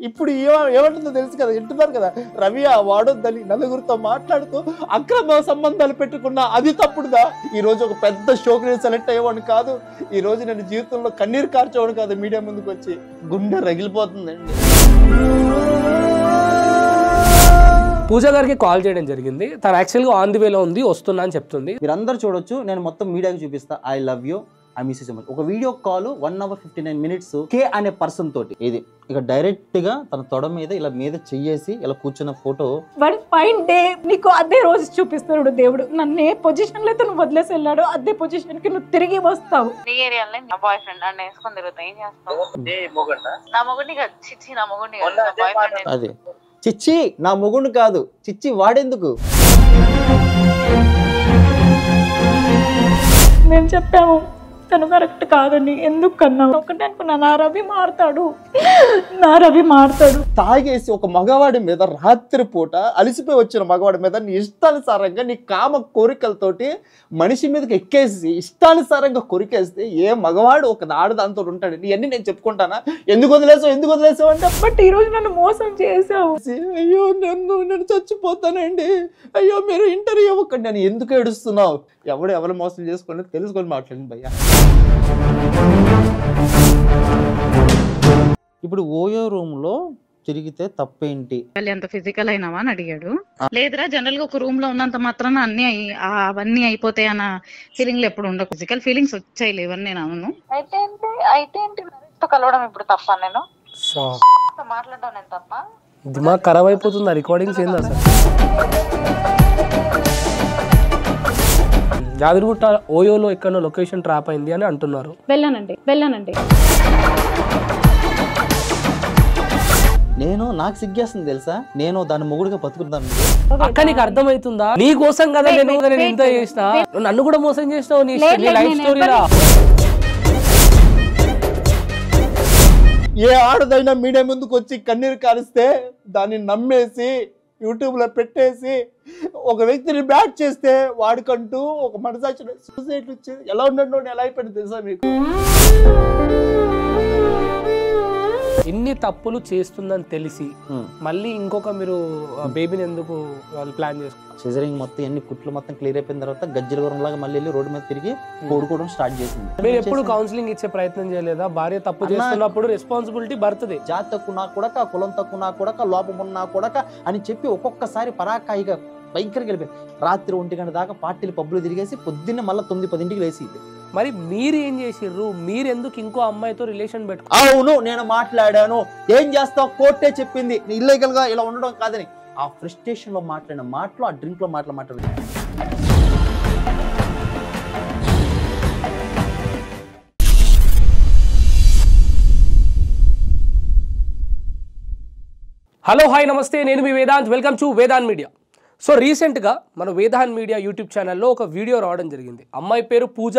ఇప్పుడు ఏమంటుందో తెలుసు కదా, వింటున్నారు కదా, రవి ఆ వాడొద్దని నలుగురితో మాట్లాడుతూ అక్రమ సంబంధాలు పెట్టుకున్నా అది తప్పుడుదా? ఈ రోజు ఒక పెద్ద షోకి నేను సెలెక్ట్ అయ్యేవాడిని కాదు, ఈ రోజు నేను జీవితంలో కన్నీరు కార్చేవాడు కాదు. మీడియా ముందుకు వచ్చి గుండె రగిలిపోతుందండి. పూజ గారికి కాల్ చేయడం జరిగింది. తను యాక్చువల్గా ఆన్ ది వేలో ఉంది, వస్తున్నా అని చెప్తుంది. మీరందరూ చూడొచ్చు, నేను మొత్తం మీడియాకి చూపిస్తా. I love you, I miss you so much. ఒక వీడియో కాల్ 1 hour 59 minutes కే అనే పర్సన్ తోటి. ఇది ఇక డైరెక్ట్ గా తన తొడ మీద ఇలా మీద చెయ్యేసి ఇలా కూర్చున్న ఫోటో. వాడు ఫైన్ డే నీకు అదే రోజు చూపిస్తాడు దేవుడు. నన్ను ఏ పొజిషన్ లో నువ్వు వదిలేసి వెళ్ళాడు, అదే పొజిషన్ కి నువ్వు తిరిగి వస్తావు. నీ ఏరియాలో నా బాయ్ ఫ్రెండ్ నన్ను వేసుకొని తిరుగుతా, ఏం చేస్తావు? నా మొగుడిని కాదు, చిచ్చి నా మొగుడిని కాదు. అదే చిచ్చి నా మొగుడు కాదు, చిచ్చి వాడెందుకు? మేము చెప్పాము తను కరెక్ట్ కాదని. ఎందుకు కన్నావు? ఒకటే అనుకున్నా, నా రవి మారుతాడు, నా రవి మారుతాడు. తాగేసి ఒక మగవాడి మీద రాత్రి పూట అలిసిపోయి వచ్చిన మగవాడి మీద నీ ఇష్టానుసారంగా నీ కామ కోరికలతోటి మనిషి మీదకి ఎక్కేసి ఇష్టానుసారంగా కొరికేస్తే ఏ మగవాడు ఒక ఆడదాంతో ఉంటాడు? ఇవన్నీ నేను చెప్పుకుంటానా? ఎందుకు వదిలేసావు అంటే, బట్ ఈ రోజు నన్ను మోసం చేసావు. అయ్యో నేను చచ్చిపోతానండి, అయ్యో మీరు ఇంటర్వ్యూ ఇవ్వకండి. నేను ఎందుకు ఏడుస్తున్నావు? ఎవరు మోసం చేసుకొని తెలుసుకొని మాట్లాడండి భయ్యా. ఇప్పుడు ఓయో రూమ్ లో తిరిగితే తప్పేంటి? ఎంత ఫిజికల్ అయినావా అని అడిగాడు. లేదురా, జనరల్ గా ఒక రూమ్ లో ఉన్నంత మాత్రాన అవన్నీ అయిపోతాయి అన్న ఫీలింగ్ లో ఎప్పుడు ఉండవు. ఫిజికల్ ఫీలింగ్స్ వచ్చాయి లేవని నేను అవును. అయితే ఏంటి కలవడం ఇప్పుడు తప్ప? నేను మాట్లాడడం నేను తప్ప? దిమాగ్ ఖరాబ్ అయిపోతుంది. రికార్డింగ్స్ ఏంది అసలు? యాదగిరిగుట్ట ఓయోలో ఎక్కడో లొకేషన్ ట్రాప్ అయింది అని అంటున్నారు. వెళ్ళానండి. నాకు సిగ్గేస్తుంది తెలుసా, నేను దాని మొగుడుగా బతుకుతాను. అక్క నీకు అర్థమవుతుందా? నీ కోసం కదా నేను ఇంత చేసిన, నన్ను కూడా మోసం చేసినావు నీ లైఫ్ స్టోరీలా. ఏ ఆడదైనా మీడియా ముందుకు వచ్చి కన్నీరు కారిస్తే దాన్ని నమ్మేసి యూట్యూబ్లో పెట్టేసి ఒక వ్యక్తిని బ్యాట్ చేస్తే వాడికంటూ ఒక మనసాక్షి సూసైడ్ వచ్చేది ఎలా ఉండడం ఎలా అయిపోయింది తెలుసా మీకు? ఇన్ని తప్పులు చేస్తుందని తెలిసి మళ్ళీ ఇంకొక మీరు బేబీని ఎందుకు వాళ్ళు ప్లాన్ చేసుకున్నారు? సిజరింగ్ మొత్తం ఎన్ని కుట్లు మొత్తం క్లియర్ అయిపోయిన తర్వాత గజ్జల గురం లాగా మళ్ళీ వెళ్ళి రోడ్డు మీద తిరిగి కోడుకోవడం స్టార్ట్ చేసింది. మీరు ఎప్పుడు కౌన్సిలింగ్ ఇచ్చే ప్రయత్నం చేయలేదా? భార్య తప్పు చేస్తున్నప్పుడు రెస్పాన్సిబిలిటీ భర్తది. జాతి తక్కువ నా కొడక, కులం తక్కువ నా కొడక, లోపం ఉన్న కొడక అని చెప్పి ఒక్కొక్కసారి పరాకాయిగా భయంకరంగా వెళ్ళిపోయి రాత్రి 1 గంట దాకా పార్టీలు పబ్బులు తిరిగేసి పొద్దున్నే మళ్ళీ 9-10 లేసి. మరి మీరు ఏం చేసిర్రు? మీరు ఎందుకు ఇంకో అమ్మాయితో రిలేషన్ పెట్టుకో? అవును, నేను మాట్లాడాను. ఏం చేస్తావు? కోర్టే చెప్పింది ఇల్లీగల్ గా ఇలా ఉండడం కాదని. ఆ ఫ్రస్ట్రేషన్ లో మాట్లాడిన మాటలు, ఆ డ్రింక్ లో మాట్లాడు. హలో హాయ్ నమస్తే, నేను మీ Vedant. Welcome to Vedant media. So రీసెంట్గా మన వేదాంత్ మీడియా యూట్యూబ్ ఛానల్లో ఒక వీడియో రావడం జరిగింది. అమ్మాయి పేరు పూజ.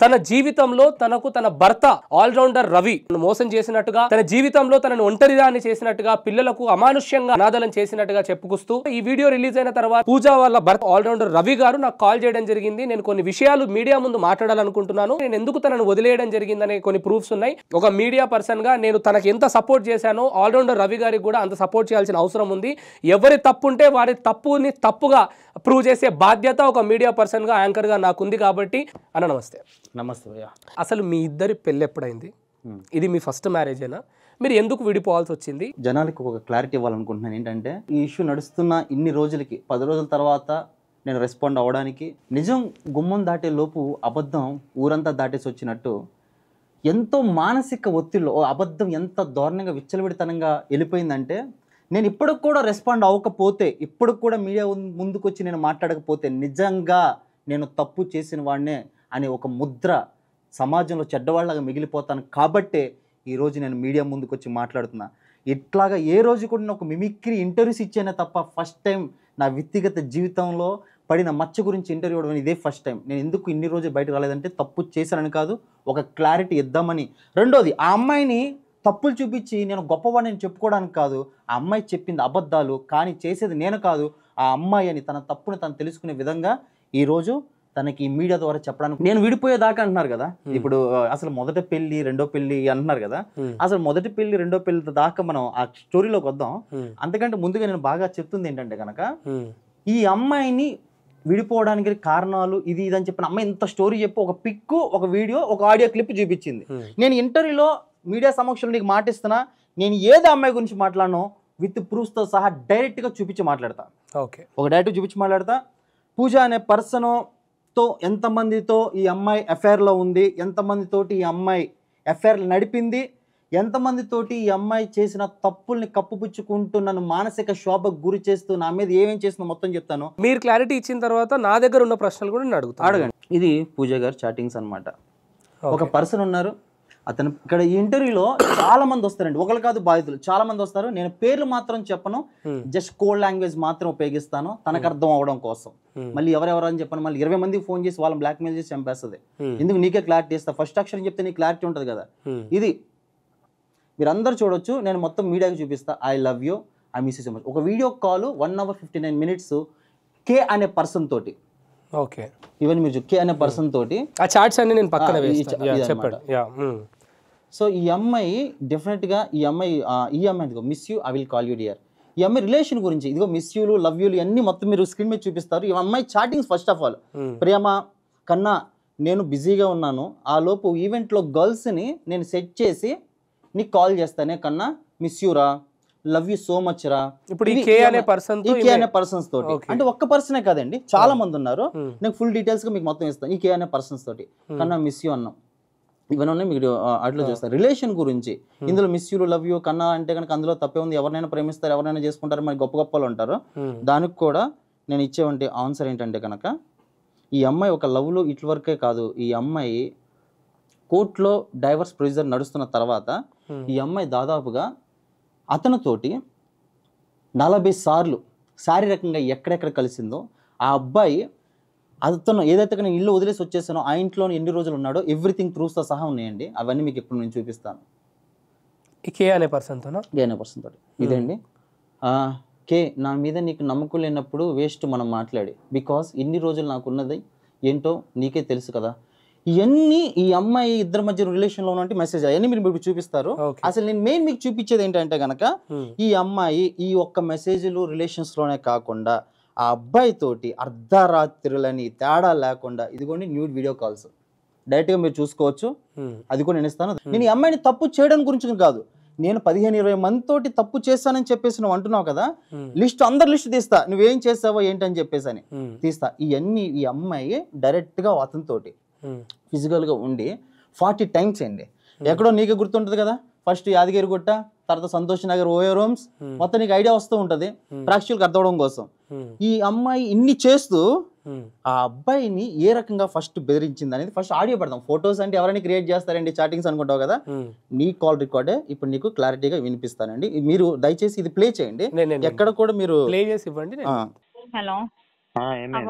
తన జీవితంలో తన భర్త ఆల్రౌండర్ రవి మోసం చేసినట్టుగా, తన జీవితంలో తనను ఒంటరిదాన్ని చేసినట్టుగా, పిల్లలకు అమానుష్యంగా అనాథలను చేసినట్టుగా చెప్పుకొస్తూ ఈ వీడియో రిలీజ్ అయిన తర్వాత పూజ వాళ్ళ భర్త ఆల్రౌండర్ రవి గారు నాకు కాల్ చేయడం జరిగింది. నేను కొన్ని విషయాలు మీడియా ముందు మాట్లాడాలనుకుంటున్నాను, నేను ఎందుకు తనను వదిలేయడం జరిగిందనే కొన్ని ప్రూఫ్స్ ఉన్నాయి. ఒక మీడియా పర్సన్ గా నేను తనకి ఎంత సపోర్ట్ చేశానో ఆల్రౌండర్ రవి గారికి కూడా అంత సపోర్ట్ చేయాల్సిన అవసరం ఉంది. ఎవరి తప్పు ఉంటే వారి తప్పుని తప్పుగా ప్రూవ్ చేసే బాధ్యత ఒక మీడియా పర్సన్ గా, యాంకర్ గా నాకుంది. కాబట్టి అన్న నమస్తే. నమస్తే భయ్యా. అసలు మీ ఇద్దరి పెళ్ళి ఎప్పుడైంది? ఇది మీ ఫస్ట్ మ్యారేజేనా? మీరు ఎందుకు విడిపోవాల్సి వచ్చింది? జనానికి ఒక క్లారిటీ ఇవ్వాలనుకుంటున్నాను. ఏంటంటే ఈ ఇష్యూ నడుస్తున్న ఇన్ని రోజులకి 10 రోజుల తర్వాత నేను రెస్పాండ్ అవ్వడానికి, నిజం గుమ్మం దాటే లోపు అబద్ధం ఊరంతా దాటేసి వచ్చినట్టు ఎంతో మానసిక ఒత్తిడిలో అబద్ధం ఎంత దారుణంగా విచ్చలవిడితనంగా వెళ్ళిపోయిందంటే, నేను ఇప్పటికి కూడా రెస్పాండ్ అవ్వకపోతే, ఇప్పటికి కూడా మీడియా ముందుకు వచ్చి నేను మాట్లాడకపోతే నిజంగా నేను తప్పు చేసిన వాడినే అనే ఒక ముద్ర సమాజంలో చెడ్డవాళ్ళగా మిగిలిపోతాను. కాబట్టే ఈరోజు నేను మీడియా ముందుకు వచ్చి మాట్లాడుతున్నా. ఇట్లాగా ఏ రోజు కూడా నేను ఒక మిమిక్రీ ఇంటర్వ్యూస్ ఇచ్చానే తప్ప ఫస్ట్ టైం నా వ్యక్తిగత జీవితంలో పడిన మచ్చ గురించి ఇంటర్వ్యూ ఇవ్వడం ఇదే ఫస్ట్ టైం. నేను ఎందుకు ఇన్ని రోజులు బయటకు రాలేదంటే తప్పు చేశానని కాదు, ఒక క్లారిటీ ఇద్దామని. రెండోది, ఆ అమ్మాయిని తప్పులు చూపించి నేను గొప్పవాడిని చెప్పుకోవడానికి కాదు. ఆ అమ్మాయి చెప్పింది అబద్ధాలు, కానీ చేసేది నేను కాదు, ఆ అమ్మాయి అని తన తప్పును తను తెలుసుకునే విధంగా ఈరోజు తనకి మీడియా ద్వారా చెప్పడానికి నేను విడిపోయేదాకా అంటున్నారు కదా. ఇప్పుడు అసలు మొదటి పెళ్లి రెండో పెళ్లి అంటున్నారు కదా. అసలు మొదటి పెళ్లి రెండో పెళ్లి దాకా మనం ఆ స్టోరీలోకి వద్దాం. అంతకంటే ముందుగా నేను బాగా చెప్తుంది ఏంటంటే కనుక ఈ అమ్మాయిని విడిపోవడానికి కారణాలు ఇది అని చెప్పిన అమ్మాయి ఇంత స్టోరీ చెప్పి ఒక పిక్, ఒక వీడియో, ఒక ఆడియో క్లిప్ చూపించింది. నేను ఇంటర్వ్యూలో మీడియా సమక్షంలో నీకు మాటిస్తున్నా, నేను ఏదో అమ్మాయి గురించి మాట్లాడను విత్ ప్రూఫ్స్ తో సహా డైరెక్ట్ గా చూపించి మాట్లాడతా. ఒక డైరెక్ట్ చూపించి మాట్లాడతా. పూజ అనే పర్సన్ తో ఎంతమందితో ఈ అమ్మాయి అఫైర్ లో ఉంది, ఎంతమందితోటి ఈ అమ్మాయి అఫైర్ నడిపింది, ఎంతమందితోటి ఈ అమ్మాయి చేసిన తప్పుల్ని కప్పుపుచ్చుకుంటూ నన్ను మానసిక శోభకు గురి చేస్తూ నా మీద ఏమేం చేస్తుందో మొత్తం చెప్తాను. మీరు క్లారిటీ ఇచ్చిన తర్వాత నా దగ్గర ఉన్న ప్రశ్నలు కూడా నేను అడగండి. ఇది పూజ గారు చాటింగ్స్ అన్నమాట. ఒక పర్సన్ ఉన్నారు, అతను ఇక్కడ ఈ ఇంటర్వ్యూలో చాలా మంది వస్తారండి, ఒకరు కాదు బాధితులు చాలా మంది వస్తారు. నేను పేర్లు మాత్రం చెప్పను, జస్ట్ కోడ్ లాంగ్వేజ్ మాత్రం ఉపయోగిస్తాను తనకు అర్థం అవడం కోసం. మళ్ళీ ఎవరెవరు అని చెప్పను, మళ్ళీ 20 మందికి ఫోన్ చేసి వాళ్ళని బ్లాక్ మెయిల్ చేసి చంపేస్తుంది. ఎందుకు నీకే క్లారిటీ ఇస్తా, ఫస్ట్ అక్షరం చెప్తే నీకు క్లారిటీ ఉంటుంది కదా. ఇది మీరు అందరు చూడొచ్చు, నేను మొత్తం మీడియాకి చూపిస్తా. I love you, I miss you so much. ఒక వీడియో కాల్ 1 hour 59 minutes కే అనే పర్సన్ తోటి. ఓకే, ఈవెన్ మీరు కే అనే పర్సన్ తోటి ఆ చాట్స్ అన్ని నేను పక్కన వేస్తాను. చెప్పండి. సో ఈ అమ్మాయి డెఫినెట్ గా ఈ అమ్మాయి ఇదిగో miss you, I will call you dear. ఈ అమ్మాయి రిలేషన్ గురించి ఇదిగో మిస్ యూలు, లవ్ యూలు అన్ని మొత్తం మీరు స్క్రీన్ మీద చూపిస్తారు. ఈ అమ్మాయి చాటింగ్స్ ఫస్ట్ ఆఫ్ ఆల్, ప్రేమ కన్నా నేను బిజీగా ఉన్నాను, ఆ లోపు ఈవెంట్లో గర్ల్స్ని నేను సెట్ చేసి నీకు కాల్ చేస్తానే కన్నా, మిస్ యూ రా, లవ్ యూ సో మచ్ రా. ఇప్పుడు ఈ కే అనే పర్సన్స్ తోటి, అంటే ఒక్క పర్సనే కాదండి, చాలా మంది ఉన్నారు. నేను ఫుల్ డీటెయిల్స్ గా మీకు మొత్తం ఇస్తాను. ఈ కే అనే పర్సన్స్ తోటి కన్నా మిస్ యూ అన్నాం, ఇవన్నీ మీరు అట్లా చూస్తారు. రిలేషన్ గురించి ఇందులో మిస్ యూ, లవ్ యూ, కన్నా అంటే కనుక అందులో తప్పే ఉంది. ఎవరినైనా ప్రేమిస్తారు, ఎవరైనా చేసుకుంటారు, మరి గొప్ప గొప్పలు ఉంటారు. దానికి కూడా నేను ఇచ్చేవంటి ఆన్సర్ ఏంటంటే కనుక ఈ అమ్మాయి ఒక లవ్లో ఇట్ల వరకే కాదు, ఈ అమ్మాయి కోర్టులో డైవర్స్ ప్రొసీజర్ నడుస్తున్న తర్వాత ఈ అమ్మాయి దాదాపుగా అతనితోటి 40 సార్లు శారీరకంగా ఎక్కడెక్కడ కలిసిందో, ఆ అబ్బాయి అతను ఏదైతే నేను ఇల్లు వదిలేసి వచ్చేసానో ఆ ఇంట్లో ఎన్ని రోజులు ఉన్నాడో ఎవ్రీథింగ్ ప్రూఫ్స్తో సహా ఉన్నాయండి. అవన్నీ మీకు ఇప్పుడు నేను చూపిస్తాను. కే అనే పర్సన్ తోటి ఇదండి. కే, నా మీద నీకు నమ్మకం లేనప్పుడు వేస్ట్ మనం మాట్లాడి, బికాస్ ఇన్ని రోజులు నాకున్నది ఏంటో నీకే తెలుసు కదా. ఇవన్నీ ఈ అమ్మాయి ఇద్దరి మధ్య రిలేషన్ లో ఉన్నటువంటి మెసేజ్ అవన్నీ మీరు ఇప్పుడు చూపిస్తారు. అసలు నేను మెయిన్ మీకు చూపించేది ఏంటంటే కనుక ఈ అమ్మాయి ఈ ఒక్క మెసేజ్లు రిలేషన్స్ లోనే కాకుండా ఆ అబ్బాయి తోటి అర్ధరాత్రులని తేడా లేకుండా ఇదిగోండి న్యూడ్ వీడియో కాల్స్ డైరెక్ట్ గా మీరు చూసుకోవచ్చు. అది కూడా నేను ఇస్తాను. నేను ఈ అమ్మాయిని తప్పు చేయడం గురించి కాదు, నేను 15-20 మంది తోటి తప్పు చేస్తానని చెప్పేసి నువ్వు అంటున్నావు కదా, అందరు లిస్ట్ తీస్తా, నువ్వేం చేస్తావో ఏంటని చెప్పేసి అని తీస్తా. ఇవన్నీ ఈ అమ్మాయి డైరెక్ట్ గా అతనితోటి ఫిజికల్ గా ఉండి 40 times అండి. ఎక్కడో నీకు గుర్తుంటది కదా, ఫస్ట్ యాదగిరి గుట్ట, తర్వాత సంతోష్ నగర్, ఓయో రూమ్స్, మొత్తం నీకు ఐడియా వస్తూ ఉంటది ప్రేక్షకులకు అర్థం అవడం కోసం. ఈ అమ్మాయి ఇన్ని చేస్తూ ఆ అబ్బాయిని ఏ రకంగా ఫస్ట్ బెదిరించింది అనేది ఫస్ట్ ఆడియో పెడదాం. ఫొటోస్ అంటే ఎవరైనా క్రియేట్ చేస్తారండి, చాటింగ్స్ అనుకుంటావు కదా, నీ కాల్ రికార్డే ఇప్పుడు నీకు క్లారిటీగా వినిపిస్తానండి. మీరు దయచేసి ఇది ప్లే చేయండి, ఎక్కడ కూడా మీరు ప్లే చేసి ఇవ్వండి. హలో,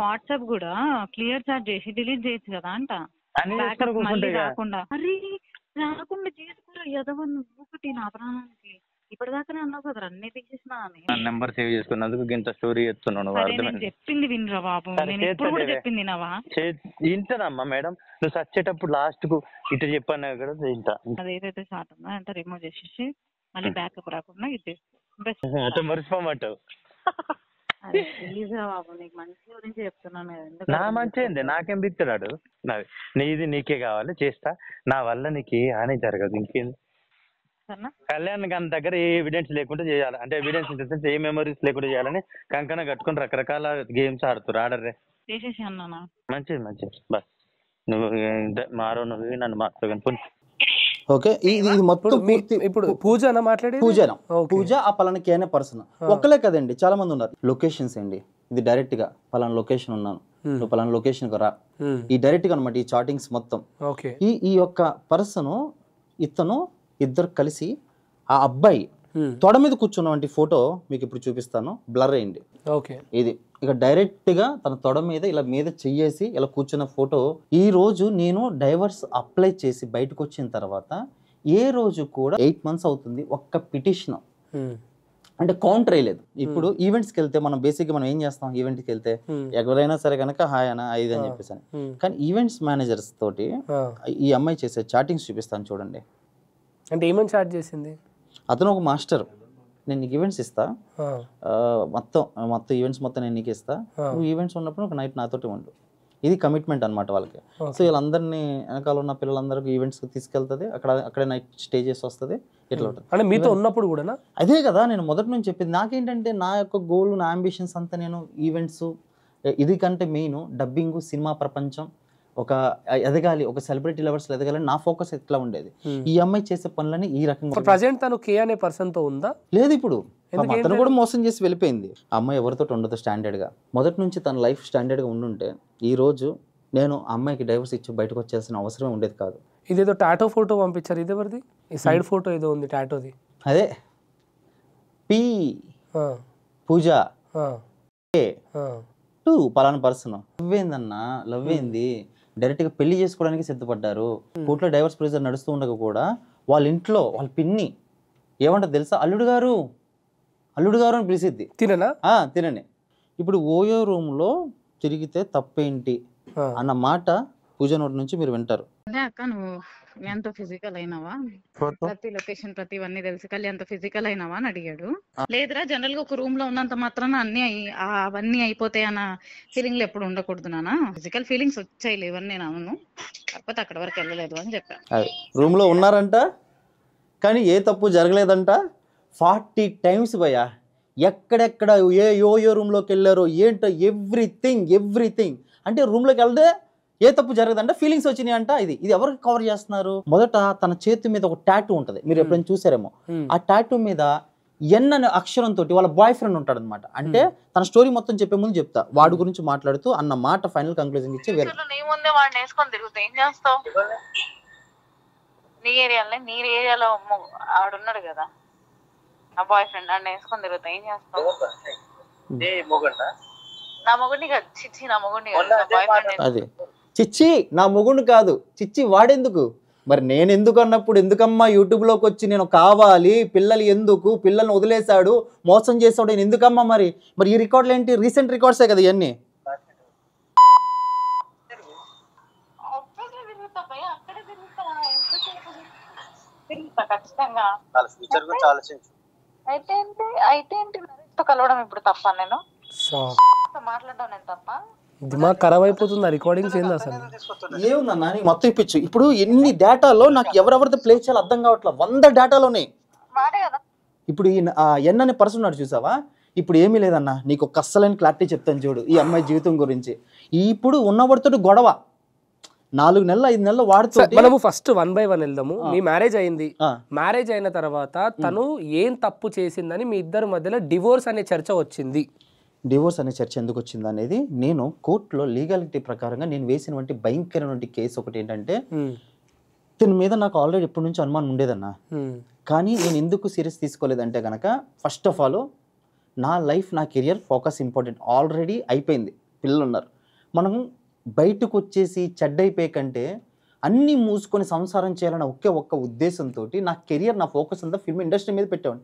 వాట్సాప్ కూడా క్లియర్ చాట్ చేసి డిలీట్ చేయొచ్చు కదా అంట, మళ్ళీ రాకుండా రాకుండా చేసుకురా ఎదవని ఒకటి నా ప్రాణానికి. ఇప్పటిదాకానే అన్నావు కదా అన్ని తీసేసినా నెంబర్ సేవ్ చేసుకున్నందుకు ఇంత స్టోరీ చెప్తున్నాను. నేను చెప్పింది వినరా బాబు, నేను ఇప్పుడు కూడా చెప్పింది వినవా? ఇంటనమ్మా మేడం, నువ్వు చచ్చేటప్పుడు లాస్ట్ కు ఇటు చెప్పాను కదా ఇంట, అదేదైతే షార్ట్ ఉందో అంటే రిమూవ్ చేసేసి మళ్ళీ బ్యాకప్ రాకుండా ఇది అట్లా మర్చిపోమంటావు. నా మంచి ఏంది, నాకేం బిత్తున్నాడు, నీది నీకే కావాలి చేస్తా, నా వల్ల నీకు ఏ హాని జరగదు. ఇంకేంది, కళ్యాణ్ గారి దగ్గర ఏ ఎవిడెన్స్ లేకుండా చేయాలి, అంటే ఎవిడెన్స్ ఏ మెమరీస్ లేకుండా చేయాలని కంకణ కట్టుకుని రకరకాల గేమ్స్ ఆడుతురు. ఆడరే మంచిది మంచిది, బస్ నువ్వు మారో, నువ్వు నన్ను మార్చు. ఓకే, ఇది మొత్తం ఇప్పుడు పూజ పూజ ఆ పలానా కే అనే పర్సన్ ఒక్కలే కదండి, చాలా మంది ఉన్నారు. లొకేషన్స్ అండి, ఇది డైరెక్ట్ గా పలానా లొకేషన్ ఉన్నాను, నువ్వు పలానా లొకేషన్ రా, ఈ డైరెక్ట్ గా అనమాట ఈ చాటింగ్స్ మొత్తం. ఈ యొక్క పర్సన్ ఇతను ఇద్దరు కలిసి ఆ అబ్బాయి తొడ మీద కూర్చున్నటువంటి ఫోటో మీకు ఇప్పుడు చూపిస్తాను, బ్లర్ అయింది. ఇది ఇక డైరెక్ట్ గా తన తొడ మీద ఇలా మీద చెయ్యేసి ఇలా కూర్చున్న ఫోటో. ఈ రోజు నేను డైవర్స్ అప్లై చేసి బయటకు వచ్చిన తర్వాత ఏ రోజు కూడా 8 months అవుతుంది, ఒక్క పిటిషన్ అంటే కౌంటర్ వేయలేదు. ఇప్పుడు ఈవెంట్స్కి వెళ్తే మనం బేసిక్గా మనం ఏం చేస్తాం, ఈవెంట్కి వెళ్తే ఎవరైనా సరే కనుక హాయ్ అన్న ఇది అని చెప్పేసి అని. కానీ ఈవెంట్స్ మేనేజర్స్ తోటి ఈ అమ్మాయి చేసే చాటింగ్స్ చూపిస్తాను చూడండి. అంటే ఏమని చాట్ చేసింది? అతను ఒక మాస్టర్, నేను నీకు ఈవెంట్స్ ఇస్తా, మొత్తం ఈవెంట్స్ మొత్తం నేను నీకు ఇస్తా, నువ్వు ఈవెంట్స్ ఉన్నప్పుడు ఒక నైట్ నాతోటి ఉండు. ఇది కమిట్మెంట్ అనమాట వాళ్ళకి. సో వీళ్ళందరినీ వెనకాల ఉన్న పిల్లలందరికీ ఈవెంట్స్కి తీసుకెళ్తుంది, అక్కడే నైట్ స్టే చేసి వస్తుంది, ఇట్లా ఉంటుంది. అంటే మీతో ఉన్నప్పుడు కూడా అదే కదా నేను మొదటి నుంచి చెప్పింది. నాకేంటంటే నా యొక్క గోల్, నా అంబిషన్స్ అంతా నేను ఈవెంట్స్, ఇది కంటే మెయిన్ డబ్బింగ్, సినిమా ప్రపంచం, ఒక ఎదగాలి, ఒక సెలబ్రిటీ లెవెల్స్ ఎదగాలని నా ఫోకస్ ఎట్లా ఉండేది. ఈ అమ్మాయి చేసే పనులని ఈ రకంగా. ప్రజెంట్ తను కే అనే పర్సన్ తో ఉందా? లేదు, ఇప్పుడు అతను కూడా మోసం చేసి వెళ్ళిపోయింది. ఆ అమ్మాయి ఎవరితో ఉండదు స్టాండర్డ్గా. మొదటి నుంచి తన లైఫ్ స్టాండర్డ్గా ఉండుంటే ఈ రోజు నేను ఆ అమ్మాయికి డైవర్స్ ఇచ్చి బయటకు వచ్చేసిన అవసరమే ఉండేది కాదు. ఇదేదో టాటో ఫోటో పంపించారు, ఇది ఎవరిది? ఈ సైడ్ ఫోటో ఏదో ఉంది టాటోది. అదే పి పూజ టూ పలానా పర్సన్. లవ్ ఏందన్నా, లవ్ ఏంది, డైరెక్ట్గా పెళ్లి చేసుకోవడానికి సిద్ధపడ్డారు. కోర్టులో డైవర్స్ ప్రొసీజర్ నడుస్తూ ఉండగా కూడా వాళ్ళ ఇంట్లో వాళ్ళ పిన్ని ఏమంటారు తెలుసా, అల్లుడు గారు అని పిలిచిద్ది. తినని. ఇప్పుడు ఓయో రూమ్లో తిరిగితే తప్పేంటి అన్న మాట పూజ నోటి నుంచి మీరు వింటారు. అదే అక్క, నువ్వు ఎంత ఫిజికల్ అయినావా, ప్రతి లొకేషన్ ప్రతివన్నీ తెలుసు, కళ్యాణ్ ఎంత ఫిజికల్ అయినావా అని అడిగాడు. లేదురా, జనరల్ గా ఒక రూమ్ లో ఉన్నంత మాత్రాన అవన్నీ అయిపోతాయి అన్న ఫీలింగ్ లో ఎప్పుడు ఉండకూడదు నాన్న. ఫిజికల్ ఫీలింగ్స్ వచ్చాయి లేవని నేను అవును, కాకపోతే అక్కడ వరకు వెళ్ళలేదు అని చెప్పాను. రూమ్ లో ఉన్నారంట కానీ ఏ తప్పు జరగలేదంట. 40 times భయ్యా, ఎక్కడెక్కడ ఏ రూమ్లోకి వెళ్ళారో ఏంటో ఎవ్రీథింగ్. అంటే రూమ్లోకి వెళ్తే ఏ తప్పు జరగదంట, ఫీలింగ్స్ వచ్చినాయి అంట. ఇది ఎవరికి కవర్ చేస్తున్నారు? మొదట తన చేతి మీద ఒక టాటూ ఉంటుంది, మీరు ఎప్పుడైనా చూసారేమో. ఆ టాటూ మీద ఎన్ అనే అక్షరంతో వాళ్ళ బాయ్ ఫ్రెండ్ ఉంటాడు అనమాట. అంటే తన స్టోరీ మొత్తం చెప్పే ముందు చెప్తా, వాడి గురించి మాట్లాడుతూ అన్న మాట ఫైనల్ కంక్లూజన్ ఇచ్చే వేరే. వాడిని వేసుకొని తిరుగుతా ఏం చేస్తావు? నీ ఏరియాలో ఆడున్నాడు కదా నా బాయ్ ఫ్రెండ్, ఆడిని వేసుకొని తిరుగుతా ఏం చేస్తావు? నా మొగుడిని కాదు, చిచ్చి నా మొగుడిని కాదు. అదే చిచ్చి నా మొగుడు కాదు, చిచ్చి వాడెందుకు మరి, నేను ఎందుకు అన్నప్పుడు ఎందుకమ్మా యూట్యూబ్లోకి వచ్చి నేను కావాలి, పిల్లలు ఎందుకు, పిల్లల్ని వదిలేశాడు, మోసం చేసాడు, నేను ఎందుకమ్మా మరి ఈ రికార్డులు ఏంటి? రీసెంట్ రికార్డ్సే కదా ఇవన్నీ. కలవడం ఇప్పుడు తప్ప, నేను మాట్లాడడం నేను తప్ప? దిమాగ్ ఖరాబ్ అయిపోతుంది. రికార్డింగ్స్ ఏంది అసలు? ఏముందన్నా మొత్తం ఇప్పించు. ఇప్పుడు ఎన్ని డేటాలో నాకు ఎవరెవరితో ప్లే చేయాలో అర్థం కావట్లేదు. 100 డేటాలోనే. ఇప్పుడు ఈ ఎన్ అనే పర్సన్ ఉన్నాడు చూసావా, ఇప్పుడు ఏమీ లేదన్నా, నీకు ఒక అస్సలైన క్లారిటీ చెప్తాను చూడు ఈ అమ్మాయి జీవితం గురించి. ఇప్పుడు ఉన్నవాడితో గొడవ 4 నెలలు 5 నెలలు వాడుతూ. మనము ఫస్ట్ 1 by 1 వెళ్దాము. మీ మ్యారేజ్ అయింది, మ్యారేజ్ అయిన తర్వాత తను ఏం తప్పు చేసిందని మీ ఇద్దరి మధ్యలో డివోర్స్ అనే చర్చ వచ్చింది. డివోర్స్ అనే చర్చ ఎందుకు వచ్చింది అనేది నేను కోర్టులో లీగాలిటీ ప్రకారంగా నేను వేసినటువంటి భయంకరమైన కేసు ఒకటి ఏంటంటే, దీని మీద నాకు ఆల్రెడీ ఎప్పటి నుంచి అనుమానం ఉండేదన్నా. కానీ నేను ఎందుకు సీరియస్ తీసుకోలేదంటే కనుక, ఫస్ట్ ఆఫ్ ఆల్ నా లైఫ్, నా కెరియర్ ఫోకస్ ఇంపార్టెంట్. ఆల్రెడీ అయిపోయింది, పిల్లలు ఉన్నారు. మనం బయటకు వచ్చేసి చెడ్డైపోయే కంటే అన్నీ మూసుకొని సంసారం చేయాలన్న ఒక్క ఉద్దేశంతో నా కెరియర్, నా ఫోకస్ అంతా ఫిల్మ్ ఇండస్ట్రీ మీద పెట్టాను.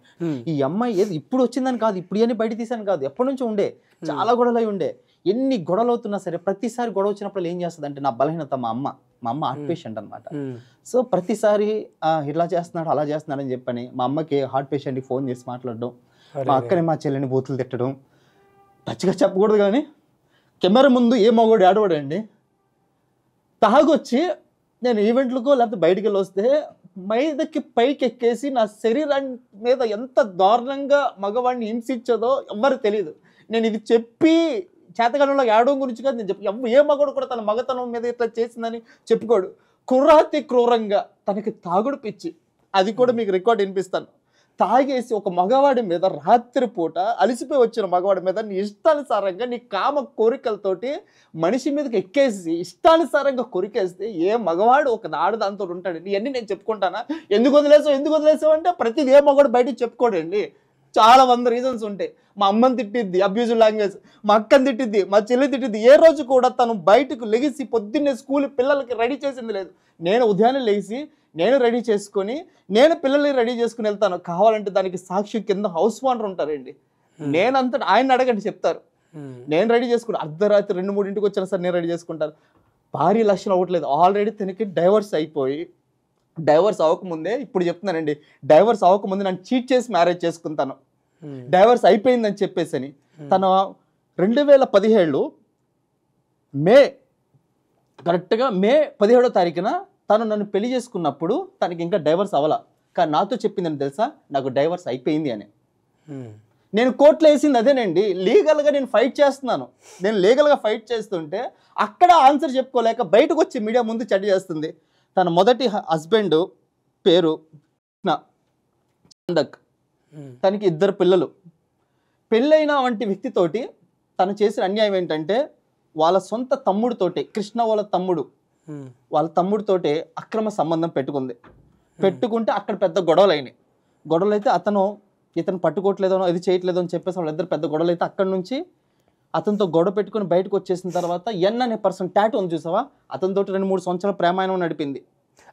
ఈ అమ్మాయి ఏది ఇప్పుడు వచ్చిందని కాదు, ఇప్పుడు అని బయట తీసాను కాదు, ఎప్పటి నుంచో ఉండే, చాలా గొడవలు అయి ఉండే. ఎన్ని గొడవలు అవుతున్నా సరే ప్రతిసారి గొడవ వచ్చినప్పుడు ఏం చేస్తుంది అంటే, నా బలహీనత మా అమ్మ హార్ట్ పేషెంట్ అనమాట. సో ప్రతిసారి ఇలా చేస్తున్నాడు అలా చేస్తున్నాడు అని చెప్పని మా అమ్మకి హార్ట్ పేషెంట్కి ఫోన్ చేసి మాట్లాడడం, మా అక్కని మా చెల్లిని బూతులు తిట్టడం. టచ్గా చెప్పకూడదు కానీ కెమెరా ముందు ఏ మగోడు ఆడవాడండి, తాగొచ్చి నేను ఈవెంట్లకో లేకపోతే బయటికి వెళ్ళి వస్తే మీదకి పైకి ఎక్కేసి నా శరీరాన్ని మీద ఎంత దారుణంగా మగవాడిని హింసించదో ఎవ్వరికి తెలియదు. నేను ఇది చెప్పి చేతగానంలో ఆడడం గురించి కాదు నేను చెప్పి, ఏ మగవాడు కూడా తన మగతనం మీద ఇట్లా చేసిందని చెప్పుకోడు. క్రూరాతి క్రూరంగా తనకి తాగుడు పిచ్చి, అది కూడా మీకు రికార్డ్ వినిపిస్తాను. తాగేసి ఒక మగవాడి మీద రాత్రిపూట అలిసిపోయి వచ్చిన మగవాడి మీద నీ ఇష్టానుసారంగా నీ కామ కోరికలతోటి మనిషి మీదకి ఎక్కేసి ఇష్టానుసారంగా కొరికేస్తే ఏ మగవాడు ఒక ఆడదాంతో ఉంటాడండి. ఇవన్నీ నేను చెప్పుకుంటానా? ఎందుకు వదిలేసావు అంటే ప్రతిది ఏ మగవాడు బయటకు చెప్పుకోడండి. చాలా 100 రీజన్స్ ఉంటాయి. మా అమ్మని తిట్టిద్ది అబ్యూజివ్ లాంగ్వేజ్, మా అక్కని తిట్టిద్ది, మా చెల్లి తిట్టిద్ది. ఏ రోజు కూడా తను బయటకు లెగిసి పొద్దున్నే స్కూల్ పిల్లలకి రెడీ చేసింది లేదు. నేను ఉదయాన్నే లేచి నేను రెడీ చేసుకొని నేను పిల్లల్ని రెడీ చేసుకుని వెళ్తాను. కావాలంటే దానికి సాక్షి కింద హౌస్ ఓనర్ ఉంటారండి. నేనంతటా ఆయన అడగండి చెప్తారు. నేను రెడీ చేసుకుంటాను. అర్ధరాత్రి 2-3 వచ్చినా సరే నేను రెడీ చేసుకుంటాను. భారీ లక్షణం అవ్వట్లేదు. ఆల్రెడీ తనకి డైవర్స్ అయిపోయి, డైవర్స్ అవ్వకముందే ఇప్పుడు చెప్తున్నానండి, డైవర్స్ అవ్వకముందే నన్ను చీట్ చేసి మ్యారేజ్ చేసుకుంటాను. డైవర్స్ అయిపోయిందని చెప్పేసి తన 2017 కరెక్ట్గా మే 17వ తారీఖున తను నన్ను పెళ్లి చేసుకున్నప్పుడు తనకి ఇంకా డైవర్స్ అవ్వాల. కానీ నాతో చెప్పిందని తెలుసా, నాకు డైవర్స్ అయిపోయింది అని. నేను కోర్టులో వేసింది అదేనండి. లీగల్గా నేను ఫైట్ చేస్తున్నాను. నేను లీగల్గా ఫైట్ చేస్తుంటే అక్కడ ఆన్సర్ చెప్పుకోలేక బయటకు వచ్చి మీడియా ముందు చట్ చేస్తుంది. తన మొదటి హస్బెండ్ పేరు చందక్. తనకి 2 పిల్లలు. పెళ్ళైన వంటి వ్యక్తితోటి తను చేసిన అన్యాయం ఏంటంటే వాళ్ళ సొంత తమ్ముడితోటి, కృష్ణ వాళ్ళ తమ్ముడితోటి అక్రమ సంబంధం పెట్టుకుంటే అక్కడ పెద్ద గొడవలు అయినాయి. గొడవలు అయితే ఇతను పట్టుకోవట్లేదనో అది చేయట్లేదో అని చెప్పేసి వాళ్ళిద్దరు పెద్ద గొడవలు అయితే అక్కడి నుంచి అతనితో గొడవ పెట్టుకుని బయటకు వచ్చేసిన తర్వాత ఎన్ అనే పర్సన్ టాటూ ఉంది చూసావా, అతనితో 2-3 సంవత్సరాల ప్రేమాయణం నడిపింది.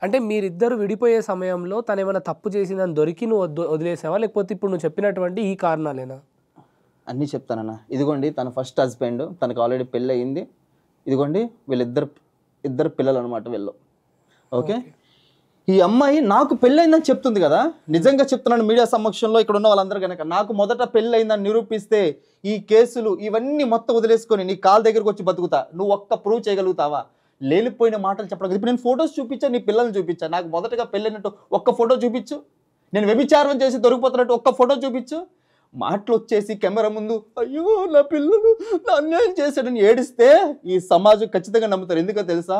అంటే మీరిద్దరు విడిపోయే సమయంలో తను ఏమైనా తప్పు చేసిందని దొరికి నువ్వు వదిలేసావా, లేకపోతే ఇప్పుడు నువ్వు చెప్పినటువంటి ఈ కారణాలేనా? అన్నీ చెప్తానన్న. ఇదిగోండి తన ఫస్ట్ హస్బెండ్, తనకు ఆల్రెడీ పెళ్ళి అయింది. ఇదిగోండి ఇద్దరు పిల్లలు అనమాట వీళ్ళు. ఓకే, ఈ అమ్మాయి నాకు పెళ్ళయిందని చెప్తుంది కదా. నిజంగా చెప్తున్నాను మీడియా సమక్షంలో ఇక్కడ ఉన్న వాళ్ళందరూ కనుక, నాకు మొదట పెళ్ళయిందని నిరూపిస్తే ఈ కేసులు ఇవన్నీ మొత్తం వదిలేసుకొని నీ కాల్ దగ్గరకు వచ్చి బతుకుతా. నువ్వు ఒక్క ప్రూవ్ చేయగలుగుతావా? లేనిపోయిన మాటలు చెప్పడం. ఇప్పుడు నేను ఫొటోస్ చూపించా, నీ పిల్లల్ని చూపించా. నాకు మొదటగా పెళ్ళైనట్టు ఒక్క ఫోటో చూపించు. నేను వ్యభిచారం చేసి దొరికిపోతున్నట్టు ఒక్క ఫోటో చూపించు. మాటలు వచ్చేసి కెమెరా ముందు అయ్యో నా పిల్లలు నా అన్యాయం చేశాడని ఏడిస్తే ఈ సమాజం ఖచ్చితంగా నమ్ముతారు. ఎందుకో తెలుసా,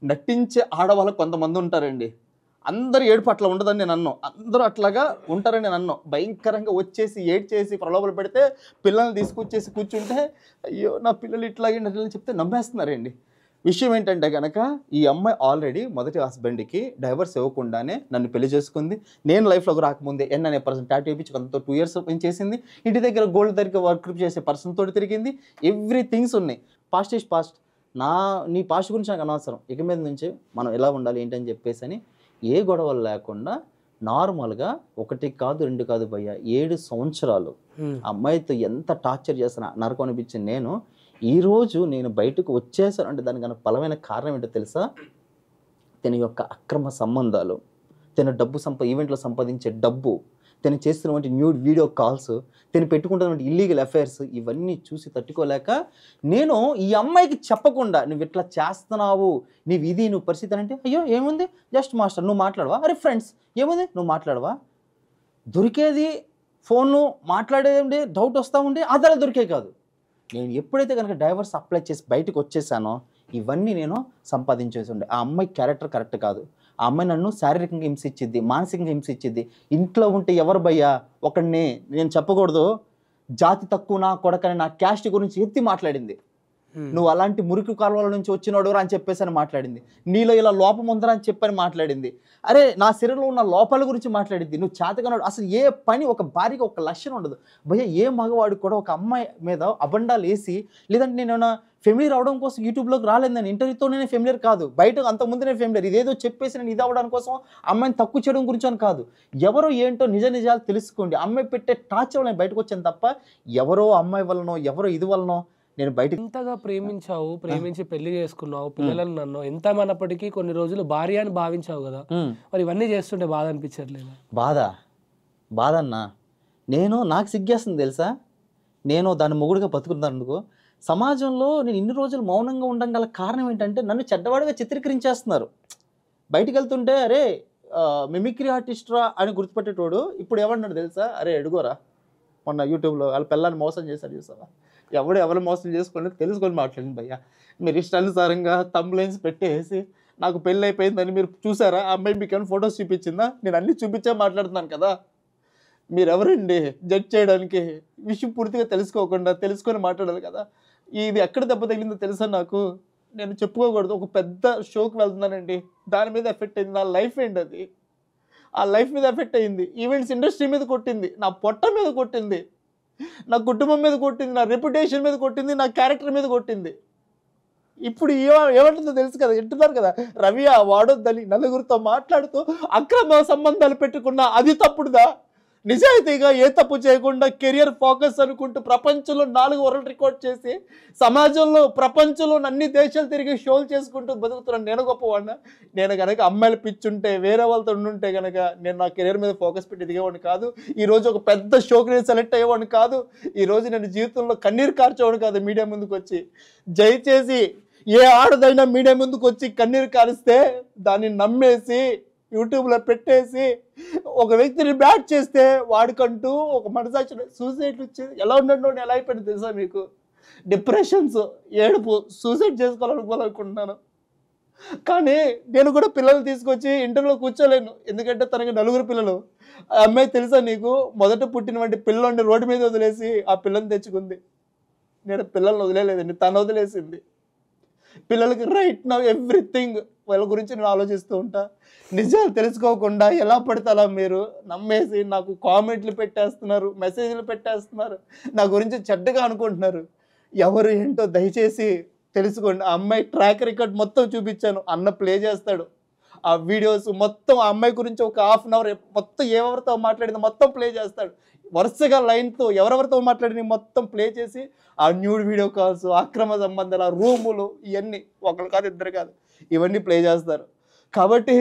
నటించే ఆడవాళ్ళు కొంతమంది ఉంటారండి. అందరు ఏడుపు అట్లా ఉండదని నేను అన్నాను. అందరూ అట్లాగా ఉంటారని నేను అన్నాను. భయంకరంగా వచ్చేసి ఏడ్చేసి ప్రలోభలు పెడితే పిల్లల్ని తీసుకొచ్చేసి కూర్చుంటే అయ్యో నా పిల్లలు ఇట్లాగే చెప్తే నమ్మేస్తున్నారండి. విషయం ఏంటంటే కనుక ఈ అమ్మాయి ఆల్రెడీ మొదటి హస్బెండ్కి డైవర్స్ ఇవ్వకుండానే నన్ను పెళ్లి చేసుకుంది. నేను లైఫ్లోకి రాకముందే ఎన్ అనే పర్సన్ టాటూ వేయించి కొంత 2 years చేసింది. ఇంటి దగ్గర గోల్డ్ దగ్గర వర్క్ చేసే పర్సన్ తోటి తిరిగింది. ఎవ్రీథింగ్స్ ఉన్నాయి. Past is past. నీ పాస్ట్ గురించి నాకు అనవసరం. ఇక మీద నుంచి మనం ఎలా ఉండాలి ఏంటని చెప్పేసి అని ఏ గొడవలు లేకుండా నార్మల్గా 1 కాదు 2 కాదు భయ్య 7 సంవత్సరాలు అమ్మాయితో ఎంత టార్చర్ చేస్తున్నా నరకం అనిపించింది. ఈరోజు నేను బయటకు వచ్చేసాను అంటే దానికి బలమైన కారణం ఏంటో తెలుసా, తన యొక్క అక్రమ సంబంధాలు, తన ఈవెంట్లో సంపాదించే డబ్బు, తను చేస్తున్నటువంటి న్యూడ్ వీడియో కాల్స్, తను పెట్టుకుంటున్నటువంటి ఇల్లీగల్ అఫైర్స్, ఇవన్నీ చూసి తట్టుకోలేక నేను ఈ అమ్మాయికి చెప్పకుండా నువ్వు ఇట్లా చేస్తున్నావు, నువ్వు పరిస్థితి అంటే అయ్యో ఏముంది జస్ట్ మాస్టర్ నువ్వు మాట్లాడవా, అరే ఫ్రెండ్స్ ఏముంది నువ్వు మాట్లాడవా, దొరికేది ఫోన్ను మాట్లాడేది డౌట్ వస్తూ ఉండే ఆధారాలు దొరికే కాదు. నేను ఎప్పుడైతే కనుక డైవర్స్ అప్లై చేసి బయటకు వచ్చేసానో ఇవన్నీ నేను సంపాదించేసి ఉండే. ఆ అమ్మాయి క్యారెక్టర్ కరెక్ట్ కాదు. ఆ అమ్మాయి నన్ను శారీరకంగా హింసించిద్ది, మానసికంగా హింసించిద్ది. ఇంట్లో ఉంటే ఎవరు భయ్యా ఒకడిని నేను చెప్పకూడదు జాతి తక్కువ నా కొడకని నా క్యాస్ట్ గురించి ఎత్తి మాట్లాడింది. నువ్వు అలాంటి మురికి కాలువల నుంచి వచ్చినోడు అని చెప్పేసి అని మాట్లాడింది. నీలో ఇలా లోపం ఉందరా అని చెప్పని మాట్లాడింది. అరే నా శరీరంలో ఉన్న లోపాల గురించి మాట్లాడింది. నువ్వు చేతగానోడు. అసలు ఏ పని ఒక భార్యగా ఒక లక్షణం ఉండదు భయ్య. ఏ మగవాడు కూడా ఒక అమ్మాయి మీద అబండాలు వేసి, లేదంటే నేను ఫెమిలియర్ అవడం కోసం యూట్యూబ్లోకి రాలేదని ఇంటర్వ్యూతో నేను ఫెమిలియర్ కాదు, బయట అంతకుముందు నేను ఫెమిలియర్, ఇదేదో చెప్పేసి నేను ఇది అవ్వడం కోసం అమ్మాయిని తక్కువ చేయడం గురించి అని కాదు. ఎవరో ఏంటో నిజాలు తెలుసుకోండి. అమ్మాయి పెట్టే టార్చర్ నేను బయటకు వచ్చాను తప్ప ఎవరో అమ్మాయి వల్లనో ఎవరో ఇది వల్లనో నేను బయట. ఎంతగా ప్రేమించి పెళ్లి చేసుకున్నావు, పిల్లలను నన్ను ఎంత మనప్పటికీ కొన్ని రోజులు భార్య అని భావించావు కదా, మరి ఇవన్నీ చేస్తుంటే బాధ అనిపించట్లేదు? బాధ అన్నా, నాకు సిగ్గేస్తుంది తెలుసా. నేను దాని మొగుడుగా బతుకున్నందుకు సమాజంలో నేను ఇన్ని రోజులు మౌనంగా ఉండడం గల కారణం ఏంటంటే నన్ను చెడ్డవాడిగా చిత్రీకరించేస్తున్నారు. బయటికి వెళ్తుంటే అరే మిమిక్రీ ఆర్టిస్ట్రా అని గుర్తుపెట్టేటోడు ఇప్పుడు ఏమన్నాడు తెలుసా, అరే అడుగోరా మొన్న యూట్యూబ్లో వాళ్ళ పిల్లల్ని మోసం చేశారు చూసావా, ఎవరు మోసం చేసుకోండి తెలుసుకొని మాట్లాడండి భయ్యా. మీరు ఇష్టానుసారంగా థంబ్లైన్స్ పెట్టేసి నాకు పెళ్ళి అయిపోయిందని మీరు చూసారా, ఆ అమ్మాయి మీకు ఏమైనా ఫొటోస్ చూపించిందా? నేను అన్నీ చూపించే మాట్లాడుతున్నాను కదా. మీరు ఎవరండి జడ్జ్ చేయడానికి? విషయం పూర్తిగా తెలుసుకొని మాట్లాడాలి కదా. ఇది ఎక్కడ దెబ్బ తగిలిందో తెలుసా నాకు, నేను చెప్పుకోకూడదు. ఒక పెద్ద షోకి వెళ్తున్నానండి, దాని మీద ఎఫెక్ట్ అయింది. నా లైఫ్ ఏంటి అది, ఆ లైఫ్ మీద ఎఫెక్ట్ అయింది. ఈవెంట్స్ ఇండస్ట్రీ మీద కొట్టింది, నా పొట్ట మీద కొట్టింది, నా కుటుంబం మీద కొట్టింది, నా రెప్యుటేషన్ మీద కొట్టింది, నా క్యారెక్టర్ మీద కొట్టింది. ఇప్పుడు ఏమంటుందో తెలుసు కదా, వింటున్నారు కదా, రవి వాడొద్దని నలుగురితో మాట్లాడుతూ అక్రమ సంబంధాలు పెట్టుకున్నా అది తప్పుడుదా? నిజాయితీగా ఏ తప్పు చేయకుండా కెరియర్ ఫోకస్ అనుకుంటూ ప్రపంచంలో 4 వరల్డ్ రికార్డ్ చేసి సమాజంలో ప్రపంచంలో అన్ని దేశాలు తిరిగి షోలు చేసుకుంటూ బతుకుతున్నాను నేను గొప్పవాడినా? నేను కనుక అమ్మాయిలు పిచ్చుంటే వేరే వాళ్ళతో ఉండుంటే కనుక నేను నా కెరియర్ మీద ఫోకస్ పెట్టి దిగేవాడిని కాదు. ఈరోజు ఒక పెద్ద షోకి నేను సెలెక్ట్ అయ్యేవాడిని కాదు. ఈరోజు నేను జీవితంలో కన్నీరు కార్చేవాడు కాదు మీడియా ముందుకు వచ్చి. దయచేసి ఏ ఆడదైనా మీడియా ముందుకు వచ్చి కన్నీరు కారిస్తే దాన్ని నమ్మేసి యూట్యూబ్లో పెట్టేసి ఒక వ్యక్తిని బ్యాట్ చేస్తే వాడికంటూ ఒక మనసాక్షి సూసైడ్ వచ్చేది ఎలా ఉండడం ఎలా అయిపోయింది తెలుసా మీకు? డిప్రెషన్స్, ఏడుపు, సూసైడ్ చేసుకోవాలనుకోవాలనుకుంటున్నాను. కానీ నేను కూడా పిల్లలు తీసుకొచ్చి ఇంటర్లో కూర్చోలేను, ఎందుకంటే తనకి 4 పిల్లలు. ఆ అమ్మాయి తెలుసా నీకు, మొదట పుట్టినటువంటి పిల్లల్ని రోడ్డు మీద వదిలేసి ఆ పిల్లని తెచ్చుకుంది. నేను పిల్లల్ని వదిలేలేదండి, తను వదిలేసింది. పిల్లలకి రైట్ నౌ ఎవ్రీథింగ్ వాళ్ళ గురించి నేను ఆలోచిస్తూ ఉంటా. నిజాలు తెలుసుకోకుండా ఎలా పడితే అలా మీరు నమ్మేసి నాకు కామెంట్లు పెట్టేస్తున్నారు, మెసేజ్లు పెట్టేస్తున్నారు, నా గురించి చెడ్డగా అనుకుంటున్నారు. ఎవరు ఏంటో దయచేసి తెలుసుకోండి. ఆ అమ్మాయి ట్రాక్ రికార్డ్ మొత్తం చూపించాను, అన్న ప్లే చేస్తాడు. ఆ వీడియోస్ మొత్తం ఆ అమ్మాయి గురించి ఒక ½ అన్ అవర్ మొత్తం ఎవరితో మాట్లాడిందో మొత్తం ప్లే చేస్తాడు. వరుసగా లైన్తో ఎవరెవరితో మాట్లాడిన మొత్తం ప్లే చేసి ఆ న్యూడ్ వీడియో కాల్స్, అక్రమ సంబంధాలు, ఆ రూములు, ఇవన్నీ ఒకరు కాదు ఇద్దరు కాదు ఇవన్నీ ప్లే చేస్తారు. కాబట్టి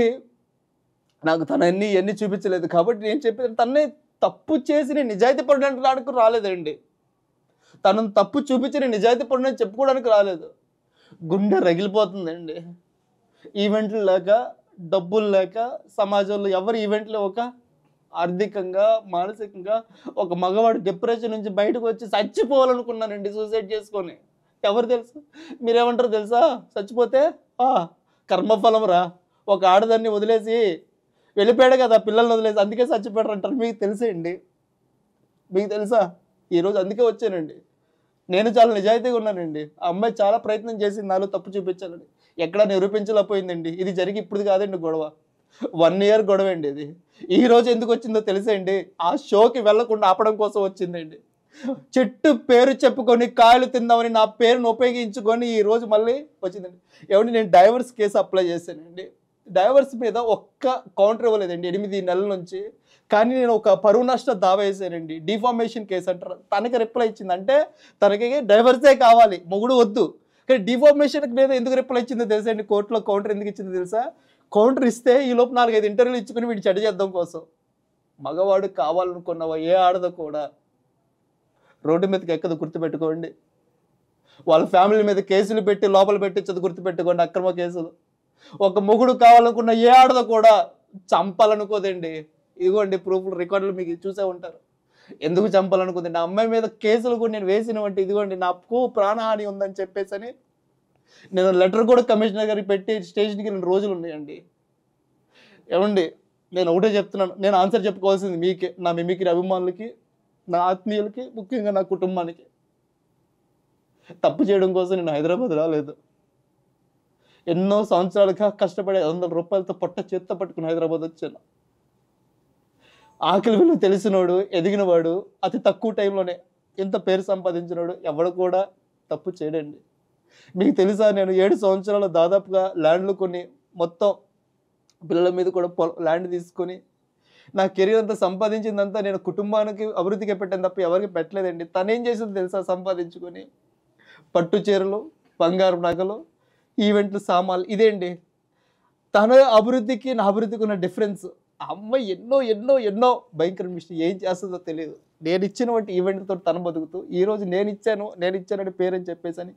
నాకు తనన్నీ ఇవన్నీ చూపించలేదు. కాబట్టి నేను చెప్పేది తన్నే తప్పు చేసి నేను నిజాయితీ పడడానికి రాలేదండి. తనను తప్పు చూపించి నేను నిజాయితీ పడిన చెప్పుకోవడానికి రాలేదు. గుండె రగిలిపోతుందండి. ఈవెంట్లు లేక, డబ్బులు లేక, సమాజంలో ఎవరు ఈవెంట్లు ఒక ఆర్థికంగా, మానసికంగా ఒక మగవాడు డిప్రెషన్ నుంచి బయటకు వచ్చి చచ్చిపోవాలనుకున్నానండి సూసైడ్ చేసుకొని. ఎవరు తెలుసు, మీరేమంటారు తెలుసా? చచ్చిపోతే కర్మఫలం రా, ఒక ఆడదాన్ని వదిలేసి వెళ్ళిపోయాడు కదా, పిల్లల్ని వదిలేసి, అందుకే చచ్చిపోయాడు అంటారు. మీకు తెలిసేయండి, మీకు తెలుసా? ఈరోజు అందుకే వచ్చానండి. నేను చాలా నిజాయితీగా ఉన్నానండి. ఆ అమ్మాయి చాలా ప్రయత్నం చేసింది నాలో తప్పు చూపించాలని, ఎక్కడా నిరూపించలేకపోయిందండి. ఇది జరిగి ఇప్పుడు కాదండి గొడవ, 1 ఇయర్ గొడవ అండి. ఇది ఈ రోజు ఎందుకు వచ్చిందో తెలుసండి? ఆ షోకి వెళ్లకుండా ఆపడం కోసం వచ్చిందండి. చెట్టు పేరు చెప్పుకొని కాయలు తిందామని నా పేరును ఉపయోగించుకొని ఈ రోజు మళ్ళీ వచ్చిందండి. ఏమంటే నేను డైవర్స్ కేసు అప్లై చేశానండి. డైవర్స్ మీద ఒక్క కౌంటర్ ఇవ్వలేదండి 8 నెలల నుంచి. కానీ నేను ఒక పరువు నష్ట దావా వేసానండి, డిఫార్మేషన్ కేసు అంటారు. తనకి రిప్లై ఇచ్చింది, అంటే తనకి డైవర్సే కావాలి, మొగుడు వద్దు. కానీ డిఫార్మేషన్ మీద ఎందుకు రిప్లై ఇచ్చిందో తెలుసా అండి? కోర్టులో కౌంటర్ ఎందుకు ఇచ్చిందో తెలుసా? కౌంటర్ ఇస్తే ఈ లోపు 4-5 ఇంటర్వ్యూలు ఇచ్చుకుని వీడు చెడ్డ చేద్దాం కోసం. మగవాడు కావాలనుకున్నవా ఏ ఆడదో కూడా రోడ్డు మీదకి ఎక్కదు, గుర్తుపెట్టుకోండి. వాళ్ళ ఫ్యామిలీ మీద కేసులు పెట్టి లోపల పెట్టించదు, గుర్తుపెట్టుకోండి, అక్రమ కేసులు. ఒక మొగుడు కావాలనుకున్న ఏ ఆడదో కూడా చంపాలనుకోదండి. ఇదిగోండి ప్రూఫ్లు, రికార్డులు మీకు చూసే ఉంటారు. ఎందుకు చంపాలనుకుందండి? ఆ అమ్మాయి మీద కేసులు కూడా నేను వేసినవంటి, ఇదిగోండి నాకు ప్రాణహాని ఉందని చెప్పేసి అని నేను లెటర్ కూడా కమిషనర్ గారికి పెట్టి స్టేషన్కి 2 రోజులు ఉన్నాయండి. ఏమండి నేను ఒకటే చెప్తున్నాను, నేను ఆన్సర్ చెప్పుకోవాల్సింది మీకే, నా మిమిక్రీ అభిమానులకి, నా ఆత్మీయులకి, ముఖ్యంగా నా కుటుంబానికి. తప్పు చేయడం కోసం నేను హైదరాబాద్ రాలేదు. ఎన్నో సంవత్సరాలుగా కష్టపడి 100 రూపాయలతో పొట్ట చేత్తో పట్టుకుని హైదరాబాద్ వచ్చాను. ఆకలి విలువ తెలిసినోడు, ఎదిగినవాడు, అతి తక్కువ టైంలోనే ఇంత పేరు సంపాదించినోడు ఎవడు కూడా తప్పు చేయడండి. మీకు తెలుసా, నేను 7 సంవత్సరాలు దాదాపుగా ల్యాండ్లు కొని, మొత్తం పిల్లల మీద కూడా ల్యాండ్ తీసుకొని నా కెరీర్ అంతా సంపాదించిందంతా నేను కుటుంబానికి అభివృద్ధికి పెట్టాను తప్ప ఎవరికి పెట్టలేదండి. తనేం చేసింది తెలుసా? సంపాదించుకొని పట్టు చీరలు, బంగారు నగలు, ఈవెంట్లు, సామాన్లు, ఇదేండి తన అభివృద్ధికి నా అభివృద్ధికి ఉన్న డిఫరెన్స్. ఆ అమ్మాయి ఎన్నో ఎన్నో ఎన్నో భయంకర మిస్టేక్ ఏం చేస్తుందో తెలియదు. నేను ఇచ్చినటువంటి ఈవెంట్తో తన బతుకుతూ ఈరోజు నేను ఇచ్చానని పేరని చెప్పేసి అని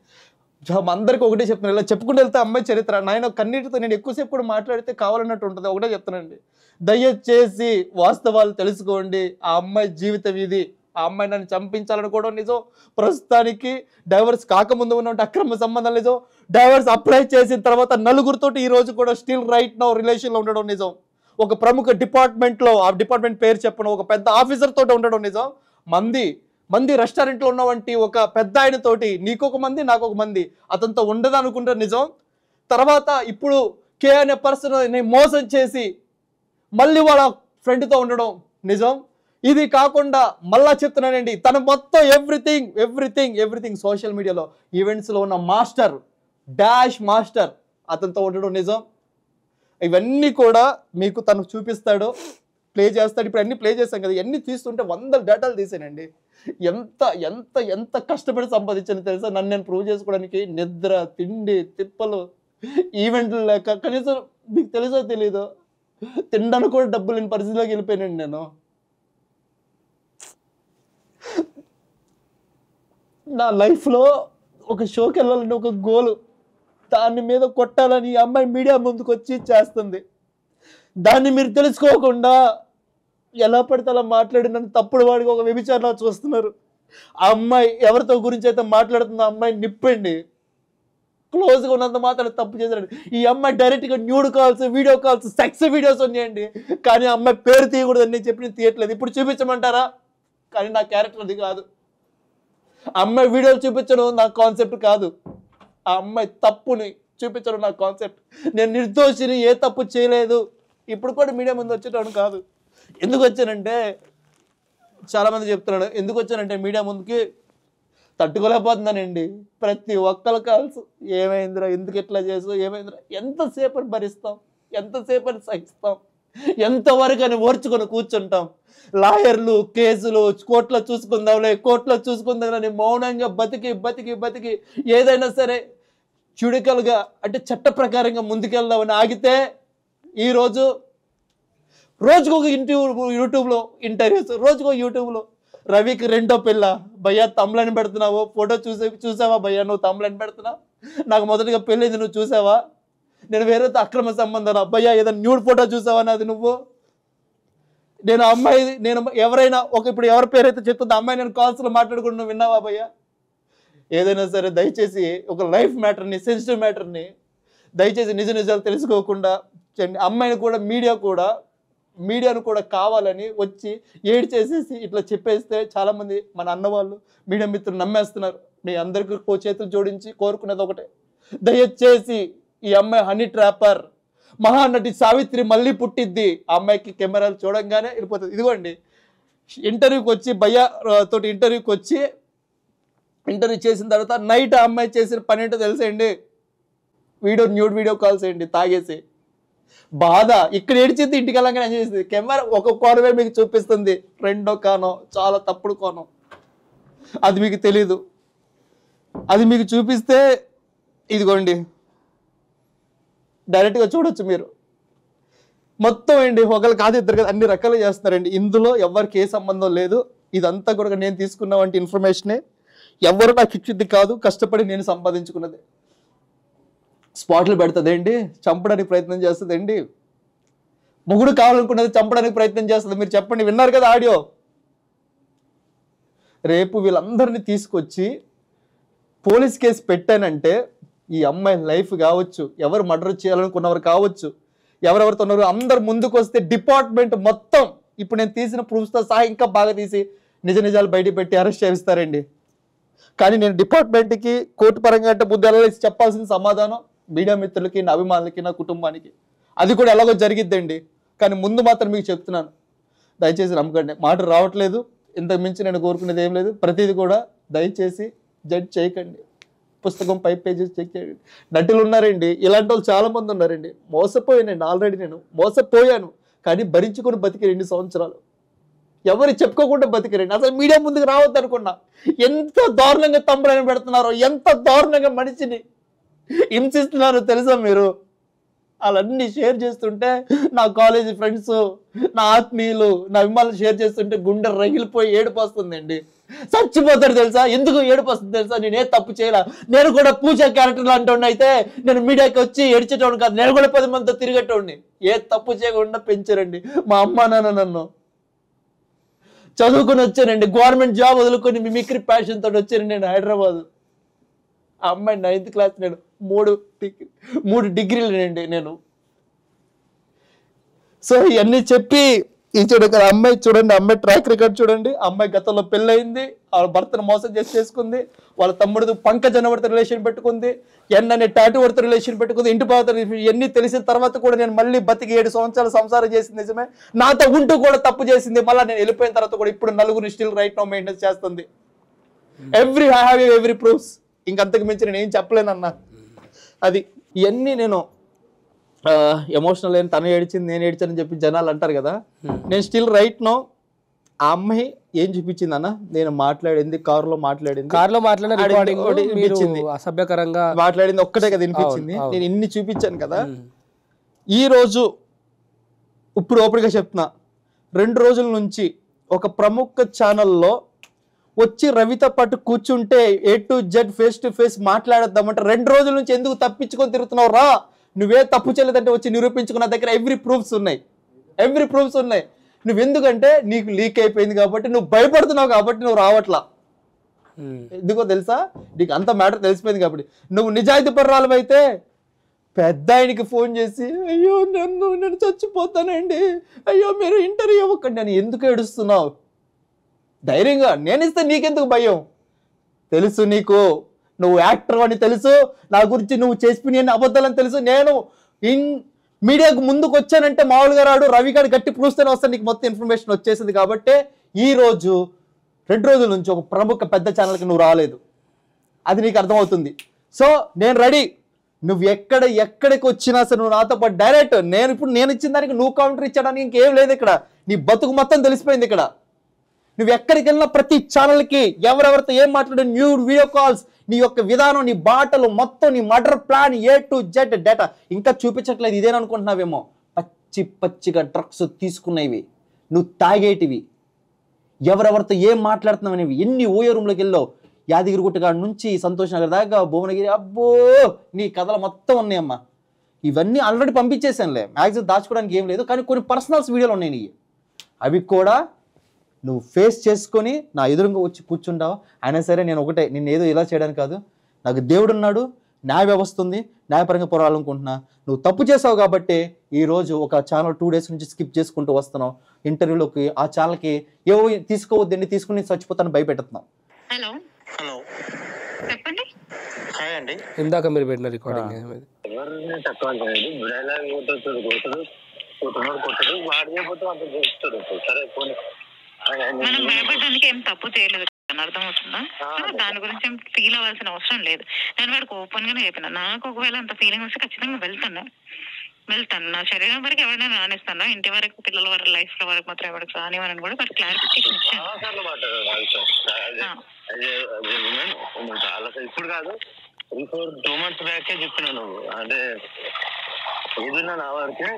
అందరికీ ఒకటే చెప్తున్నాను. ఇలా చెప్పుకుంటూ వెళ్తే అమ్మాయి చరిత్ర నాయన కన్నీటితో నేను ఎక్కువసేపు కూడా మాట్లాడితే కావాలన్నట్టు ఉంటుంది. ఒకటే చెప్తానండి, దయచేసి వాస్తవాలు తెలుసుకోండి. ఆ అమ్మాయి జీవిత వీధి, ఆ అమ్మాయి నన్ను చంపించాలనుకోవడం నిజం, ప్రస్తుతానికి డైవర్స్ కాకముందు ఉన్నటువంటి అక్రమ సంబంధం నిజం, డైవర్స్ అప్లై చేసిన తర్వాత 4గురితోటి ఈ రోజు కూడా స్టిల్ రైట్ నౌ రిలేషన్లో ఉండడం నిజం, ఒక ప్రముఖ డిపార్ట్మెంట్లో, ఆ డిపార్ట్మెంట్ పేరు చెప్పను, ఒక పెద్ద ఆఫీసర్ తోటి ఉండడం నిజం, మంది రెస్టారెంట్లో ఉన్నవంటి ఒక పెద్ద ఆయన తోటి, నీకొక మంది నాకొక మంది, అతనితో ఉండదు అనుకుంటే నిజం. తర్వాత ఇప్పుడు కే అనే పర్సన్ మోసం చేసి మళ్ళీ వాళ్ళ ఫ్రెండ్తో ఉండడం నిజం. ఇది కాకుండా మళ్ళా చెప్తున్నానండి, తన మొత్తం ఎవ్రీథింగ్ సోషల్ మీడియాలో ఈవెంట్స్లో ఉన్న మాస్టర్, డాష్ మాస్టర్ అతనితో ఉండడం నిజం. ఇవన్నీ కూడా మీకు తను చూపిస్తాడు, ప్లే చేస్తాడు. ఇప్పుడు అన్ని ప్లే చేశాం కదా, ఇవన్నీ తీస్తుంటే 100 డేటాలు తీసానండి. ఎంత ఎంత ఎంత కష్టపడి సంపాదించాను తెలుసా నన్ను నేను ప్రూవ్ చేసుకోవడానికి. నిద్ర, తిండి, తిప్పలు, ఈవెంట్లు లేక, కనీసం మీకు తెలుసో తెలీదు తినడానికి కూడా డబ్బులు లేని పరిస్థితిలోకి వెళ్ళిపోయానండి నేను. నా లైఫ్లో ఒక షోకి వెళ్ళాలని ఒక గోలు, దాని మీద కొట్టాలని ఈ అమ్మాయి మీడియా ముందుకు వచ్చి చేస్తుంది. దాన్ని మీరు తెలుసుకోకుండా ఎలా పడితే అలా మాట్లాడి నన్ను తప్పుడు వాడికి ఒక వ్యభిచారంలో చూస్తున్నారు. ఆ అమ్మాయి ఎవరితో గురించి అయితే మాట్లాడుతుందో ఆ అమ్మాయి నిప్పండి, క్లోజ్గా ఉన్నంత మాత్రం తప్పు చేశాడు. ఈ అమ్మాయి డైరెక్ట్గా nude calls, video calls, sex videos ఉన్నాయండి. కానీ ఆ అమ్మాయి పేరు తీయకూడదు అని చెప్పి నేను తీయట్లేదు. ఇప్పుడు చూపించమంటారా? కానీ నా క్యారెక్టర్ అది కాదు. ఆ అమ్మాయి వీడియోలు చూపించడం నా కాన్సెప్ట్ కాదు. ఆ అమ్మాయి తప్పుని చూపించడం నా కాన్సెప్ట్. నేను నిర్దోషిని, ఏ తప్పు చేయలేదు. ఇప్పుడు కూడా మీడియా ముందు వచ్చేటప్పుడు కాదు. ఎందుకు వచ్చానంటే, చాలామంది చెప్తున్నాడు ఎందుకు వచ్చానంటే మీడియా ముందుకి తట్టుకోలేకపోతున్నానండి. ప్రతి ఒక్కరు కాల్స్, ఏమైందిరా, ఎందుకు ఎట్లా చేసావు, ఏమైందిరా, ఎంతసేపు భరిస్తాం, ఎంతసేపు సహిస్తాం, ఎంతవరకు అని ఓర్చుకొని కూర్చుంటాం. లాయర్లు, కేసులు, కోర్టులో చూసుకుందామని మౌనంగా బతికి ఏదైనా సరే చుడికలుగా అంటే చట్ట ప్రకారంగా ముందుకెళ్దామని ఆగితే ఈరోజు రోజుకు ఒక యూట్యూబ్లో ఇంటర్వ్యూస్, రోజుకు యూట్యూబ్లో రవికి 2వ పిల్ల, భయ్యా తమ్ములని పెడుతున్నావు, ఫోటో చూసావా భయ్యా, నువ్వు తమ్ములని పెడుతున్నావు, నాకు మొదటిగా పెళ్ళింది నువ్వు చూసావా, నేను వేరేతో అక్రమ సంబంధాలు, అబ్బాయ్యా ఏదైనా న్యూడ్ ఫోటో చూసావా నాది నువ్వు, నేను అమ్మాయి, నేను ఎవరైనా ఇప్పుడు ఎవరి పేరైతే చెప్తుందో అమ్మాయి నేను కాల్స్లో మాట్లాడుకుంటూ నువ్వు విన్నావా భయ్యా? ఏదైనా సరే దయచేసి ఒక లైఫ్ మ్యాటర్ని, సెన్సిటివ్ మ్యాటర్ని దయచేసి నిజాలు తెలుసుకోకుండా అమ్మాయిని కూడా మీడియాను కూడా కావాలని వచ్చి ఏడ్ చేసేసి ఇట్లా చెప్పేస్తే చాలామంది మన అన్నవాళ్ళు, మీడియా మిత్రులు నమ్మేస్తున్నారు. మీ అందరికీ చేతులు జోడించి కోరుకునేది ఒకటే, దయచేసి ఈ అమ్మాయి హనీ ట్రాపర్, మహానటి సావిత్రి మళ్ళీ పుట్టిద్ది. ఆ అమ్మాయికి కెమెరాలు చూడంగానే వెళ్ళిపోతుంది. ఇదిగోండి ఇంటర్వ్యూకి వచ్చి భయ్యా తోటి ఇంటర్వ్యూ చేసిన తర్వాత నైట్ ఆ అమ్మాయి చేసిన పని ఏంటో తెలిసేయండి, న్యూడ్ వీడియో కాల్స్ ఏంటి తాగేసి. బాధ ఇక్కడ ఏడ్చింది, ఇంటికి వెళ్ళగానే ఎంజాయ్ చేసింది. కెమెరా ఒక కోణమే మీకు చూపిస్తుంది, 2వ కోణం చాలా తప్పుడు కోణం, అది మీకు తెలీదు. అది మీకు చూపిస్తే ఇదిగోండి డైరెక్ట్గా చూడొచ్చు మీరు. మొత్తం అండి ఒకరు కాదు, ఇద్దరు కాదు, అన్ని రకాలు చేస్తున్నారండి. ఇందులో ఎవరికి ఏ సంబంధం లేదు. ఇదంతా కూడా నేను తీసుకున్న వంటి ఇన్ఫర్మేషనే, ఎవరు నాకు ఇచ్చింది కాదు, కష్టపడి నేను సంపాదించుకున్నది. స్పాట్లు పెడుతుందేంటి, చంపడానికి ప్రయత్నం చేస్తుందండి. మొగుడు కావాలనుకున్నది చంపడానికి ప్రయత్నం చేస్తుంది. మీరు చెప్పండి, విన్నారు కదా ఆడియో. రేపు వీళ్ళందరినీ తీసుకొచ్చి పోలీస్ కేసు పెట్టానంటే ఈ అమ్మాయి లైఫ్ కావచ్చు, ఎవరు మర్డర్ చేయాలనుకున్నవారు కావచ్చు, ఎవరెవరితో ఉన్నారు అందరు ముందుకు వస్తే డిపార్ట్మెంట్ మొత్తం ఇప్పుడు నేను తీసిన ప్రూఫ్స్తో సహా ఇంకా బాగా తీసి నిజాలు బయట పెట్టి అరెస్ట్ చేయిస్తారండి. కానీ నేను డిపార్ట్మెంట్కి కోర్టు పరంగా అంటే ముందు ఎలా చెప్పాల్సిన సమాధానం మీడియా మిత్రులకి, నా అభిమానులకి, నా కుటుంబానికి అది కూడా ఎలాగో జరిగిద్దండి. కానీ ముందు మాత్రం మీకు చెప్తున్నాను, దయచేసి నమ్మకండి. మాట రావట్లేదు, ఇంతకు మించి నేను కోరుకునేది ఏం లేదు. ప్రతిదీ కూడా దయచేసి జడ్జ్ చేయకండి. పుస్తకం 5 పేజెస్ చెక్ చేయండి. నటులు ఉన్నారండి, ఇలాంటి వాళ్ళు చాలా మంది ఉన్నారండి. మోసపోయానండి, ఆల్రెడీ నేను మోసపోయాను. కానీ భరించుకొని బతికి 2 సంవత్సరాలు ఎవరు చెప్పుకోకుండా బతికిరండి. అసలు మీడియా ముందుకు రావద్దు అనుకున్నా. ఎంత దారుణంగా తమ్ముడని పెడుతున్నారో, ఎంత దారుణంగా మనిషిని హింసిస్తున్నారో తెలుసా మీరు? వాళ్ళన్నీ షేర్ చేస్తుంటే నా కాలేజీ ఫ్రెండ్స్, నా ఆత్మీయులు, నా అభిమానులు షేర్ చేస్తుంటే గుండె రగిలిపోయి ఏడుపు వస్తుందండి. చచ్చిపోతాడు తెలుసా? ఎందుకు ఏడుపు వస్తుంది తెలుసా? నేను ఏ తప్పు చేయాల, నేను కూడా పూజా క్యారెక్టర్ లాంటి అయితే నేను మీడియాకి వచ్చి ఏడ్చేటోడు కాదు, నేను కూడా 10 మందితో తిరిగేటోడిని. ఏ తప్పు చేయకుండా పెంచారండి మా అమ్మ నాన్న. నన్ను చదువుకుని వచ్చానండి, గవర్నమెంట్ జాబ్ వదులుకొని మిమిక్రీ ప్యాషన్ తోటి వచ్చాను నేను హైదరాబాద్. ఆ అమ్మాయి 9th క్లాస్, నేను 3 డిగ్రీలు నేను. సో ఇవన్నీ చెప్పి ఈ చూడండి అమ్మాయి, చూడండి అమ్మాయి ట్రాక్ రికార్డ్ చూడండి. అమ్మాయి గతంలో పెళ్ళయింది, వాళ్ళ భర్తను మోసం చేసుకుంది, వాళ్ళ తమ్ముడు పంకజ్ అన్నవాడితో రిలేషన్ పెట్టుకుంది, అనే టాటూ వాడితో రిలేషన్ పెట్టుకుంది, ఇంటి పాత ఇవన్నీ తెలిసిన తర్వాత కూడా నేను మళ్ళీ బతికి 7 సంవత్సరాలు సంసారం చేసింది నిజమే. నాతో ఉంటూ కూడా తప్పు చేసింది. మళ్ళీ నేను వెళ్ళిపోయిన తర్వాత కూడా ఇప్పుడు 4 స్టిల్ రైట్ నౌ మెయింటైన్ చేస్తుంది. I have every proofs. ఇంకంతకు మించి నేను ఏం చెప్పలేనన్నా. అది ఇవన్నీ నేను ఎమోషనల్ అయిన తను ఏడ్చింది నేను ఏడ్చానని చెప్పి జనాలు అంటారు కదా, నేను స్టిల్ రైట్ నో ఆ అమ్మాయి ఏం చూపించింది అన్న, నేను మాట్లాడింది కారులో మాట్లాడిన రికార్డింగ్ వినిపించింది, అసభ్యకరంగా మాట్లాడింది ఒక్కటే కదా వినిపించింది. నేను ఇన్ని చూపించాను కదా. ఈ రోజు ఇప్పుడు ఓపెన్గా చెప్తున్నా, 2 రోజుల నుంచి ఒక ప్రముఖ ఛానల్లో వచ్చి రవితో పాటు కూర్చుంటే A to Z face to face మాట్లాడద్దామంటే 2 రోజుల నుంచి ఎందుకు తప్పించుకొని తిరుగుతున్నావు రా, నువ్వే తప్పు చేయలేదంటే వచ్చి నిరూపించుకున్న దగ్గర ఎవ్రీ ప్రూఫ్స్ ఉన్నాయి. నువ్వు ఎందుకంటే నీకు లీక్ అయిపోయింది కాబట్టి, నువ్వు భయపడుతున్నావు కాబట్టి నువ్వు రావట్లా. ఎందుకో తెలుసా, నీకు అంత మ్యాటర్ తెలిసిపోయింది కాబట్టి. నువ్వు నిజాయితీ పర్రాలు అయితే పెద్ద ఆయనకి ఫోన్ చేసి అయ్యో నేను చచ్చిపోతానండి, అయ్యో మీరు ఇంటర్వ్యూ ఇవ్వకండి అని ఎందుకు ఏడుస్తున్నావు? ధైర్యంగా నేను ఇస్తే నీకెందుకు భయం? తెలుసు నీకు, నువ్వు యాక్టర్ అని తెలుసు, నా గురించి నువ్వు చేసిపోయిన అబద్ధాలని తెలుసు. నేను మీడియాకు ముందుకు వచ్చానంటే మామూలుగా రాడు, రవి గారు గట్టి ప్రూఫ్స్తోనే వస్తాను, నీకు మొత్తం ఇన్ఫర్మేషన్ వచ్చేసింది. కాబట్టి ఈ రోజు 2 రోజుల నుంచి ఒక ప్రముఖ పెద్ద ఛానల్కి నువ్వు రాలేదు, అది నీకు అర్థమవుతుంది. సో నేను రెడీ, నువ్వు ఎక్కడికి వచ్చినా సరే నువ్వు నాతో పాటు డైరెక్ట్. నేను ఇచ్చిన దానికి నువ్వు కౌంటర్ ఇచ్చడానికి ఇంకేం లేదు ఇక్కడ. నీ బతుకు మొత్తం తెలిసిపోయింది ఇక్కడ. నువ్వు ఎక్కడికి వెళ్ళినా ప్రతి ఛానల్కి ఎవరెవరితో ఏం మాట్లాడే న్యూ వీడియో కాల్స్, నీ యొక్క విధానం, నీ బాటలు మొత్తం, నీ murder plan A to Z data ఇంకా చూపించట్లేదు. ఇదేననుకుంటున్నావేమో, పచ్చిగా డ్రగ్స్ తీసుకునేవి, నువ్వు తాగేటివి, ఎవరెవరితో ఏం మాట్లాడుతున్నావు అనేవి, ఎన్ని ఓయో రూమ్లోకి వెళ్ళావు, యాదగిరిగుట్ట కాడ నుంచి సంతోష్ నగర్ దాకా భువనగిరి, అబ్బో నీ కథలు మొత్తం ఉన్నాయమ్మా. ఇవన్నీ ఆల్రెడీ పంపించేసానులే, మ్యాక్సిమం దాచుకోవడానికి ఏం లేదు. కానీ కొన్ని పర్సనల్స్ వీడియోలు ఉన్నాయి నీ, అవి కూడా నువ్వు ఫేస్ చేసుకొని నా ఎదురుగా వచ్చి కూర్చుంటావు. అయినా సరే నేను ఒకటే, నిన్ను ఏదో ఇలా చేయడానికి కాదు, నాకు దేవుడు ఉన్నాడు, న్యాయ వ్యవస్థ ఉంది, న్యాయపరంగా పోరాడాలనుకుంటున్నా. నువ్వు తప్పు చేసావు కాబట్టి ఈరోజు ఒక ఛానల్ 2 డేస్ నుంచి స్కిప్ చేసుకుంటూ వస్తున్నావు ఇంటర్వ్యూలోకి. ఆ ఛానల్కి ఏవో తీసుకోవద్దండి, తీసుకుని చచ్చిపోతాను భయపెడుతున్నావు. హలో చెప్పండి. హాయ్ అండి. ఇందాక మీరు పెట్టిన రికార్డింగ్ మనం భయపడడానికి ఏం తప్పు చేయలేదు, అర్థమవుతుందా? దాని గురించి ఏం ఫీల్ అవ్వాల్సిన అవసరం లేదు. నేను వాడికి ఓపెన్ గానే చెప్పిన, నాకు ఒకవేళ అంత ఫీలింగ్ వస్తే ఖచ్చితంగా వెళ్తాను. నా శరీరం వరకు ఎవరైనా రానిస్తాను, ఇంటి వరకు పిల్లల వరకు లైఫ్ లో వరకు మాత్రం ఎవరికి రానివ్వనని కూడా వాడికి క్లారిఫికేషన్ ఇచ్చాను. ఇప్పుడు కాదు, 2 months బ్యాకే చెప్పినా నువ్వు, అంటే ఏదైనా నా వరకే.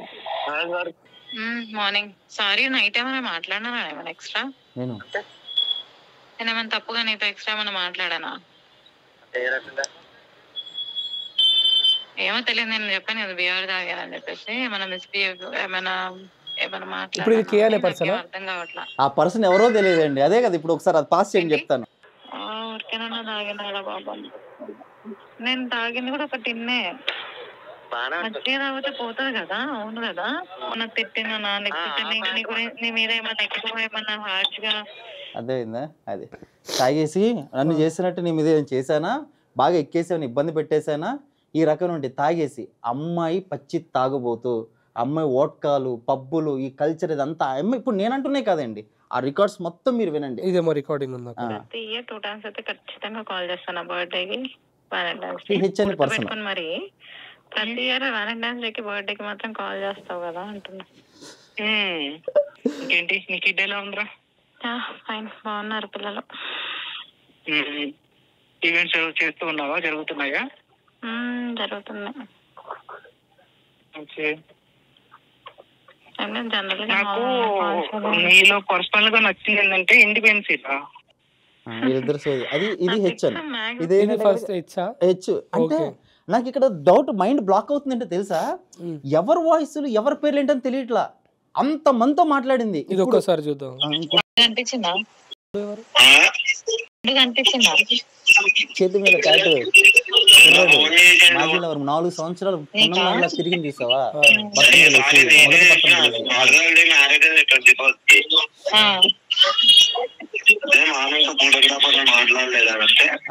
మార్నింగ్ సారీ, నైట్ ఏమైనా మాట్లాడినా ఏమైనా ఎక్స్ట్రా? నేను ఏమైనా తప్పుగా నీతో ఎక్స్ట్రా ఏమైనా మాట్లాడానా? ఏమో తెలియదు, నేను చెప్పాను కదా బిహేవియర్ తాగానని చెప్పేసి. ఏమైనా మిస్బిహేవ్ ఏమైనా మాట్లాడాను అర్థం కావట్లా. ఆ పర్సన్ ఎవరో తెలియదండి, అదే కదా ఇప్పుడు ఒకసారి అది పాస్ చేయండి చెప్తాను. ఊరికేనా తాగినాడా బాబా? నేను తాగింది కూడా ఒక టిన్నే, మంచిగా తాగితే పోతుంది కదా. అవును కదా, నాకు తిట్టినా నీ మీద ఏమన్నా ఎక్కువ ఏమన్నా హార్ష్ గా అర్థమైందా? అది తాగేసి నన్ను చేసినట్టు నీ మీద ఏం చేశానా, బాగా ఎక్కేసాను, ఇబ్బంది పెట్టేశానా, ఈ రకం నుండి తాగేసి అమ్మాయి పచ్చి తాగుబోతూ, అమ్మాయి ఓట్కాలు, పబ్బులు, ఈ కల్చర్ ఇదంతా అమ్మాయి ఇప్పుడు నేను అంటున్నాయి కదండి. ఆ రికార్డ్స్ మొత్తం మీరు వినండి. ఇదేమో రికార్డింగ్ ఉందా? 2 times అయితే ఖచ్చితంగా కాల్ చేస్తాను బర్త్డేకి, మరి ప్రతి ఇయర్ వ్యాలంటైన్స్ డేకి బర్త్డేకి మాత్రం కాల్ చేస్తావు కదా అంటున్నా. ఇంకేంటి నీ కిడ్ ఎలా ఉందిరా? ఫైన్, బాగున్నారు పిల్లలు. ఈవెంట్స్ చేస్తూ ఉన్నావా? జరుగుతున్నాయా? జరుగుతున్నాయి. నాకు నీలో పర్సనల్ గా నచ్చింది ఏంటంటే ఇండిపెండెన్సీ. అది ఇది హెచ్ అంటే నాకు ఇక్కడ డౌట్, మైండ్ బ్లాక్ అవుతుందంటే తెలుసా, ఎవరి వాయిస్లు ఎవరి పేర్లు ఏంటని తెలియట్లా, అంత మందితో మాట్లాడింది. ఇది ఒక్కసారి చూద్దాం. చేతి మీద క్యాట్ మాజీలో 4 సంవత్సరాలు తిరిగి చూసావా?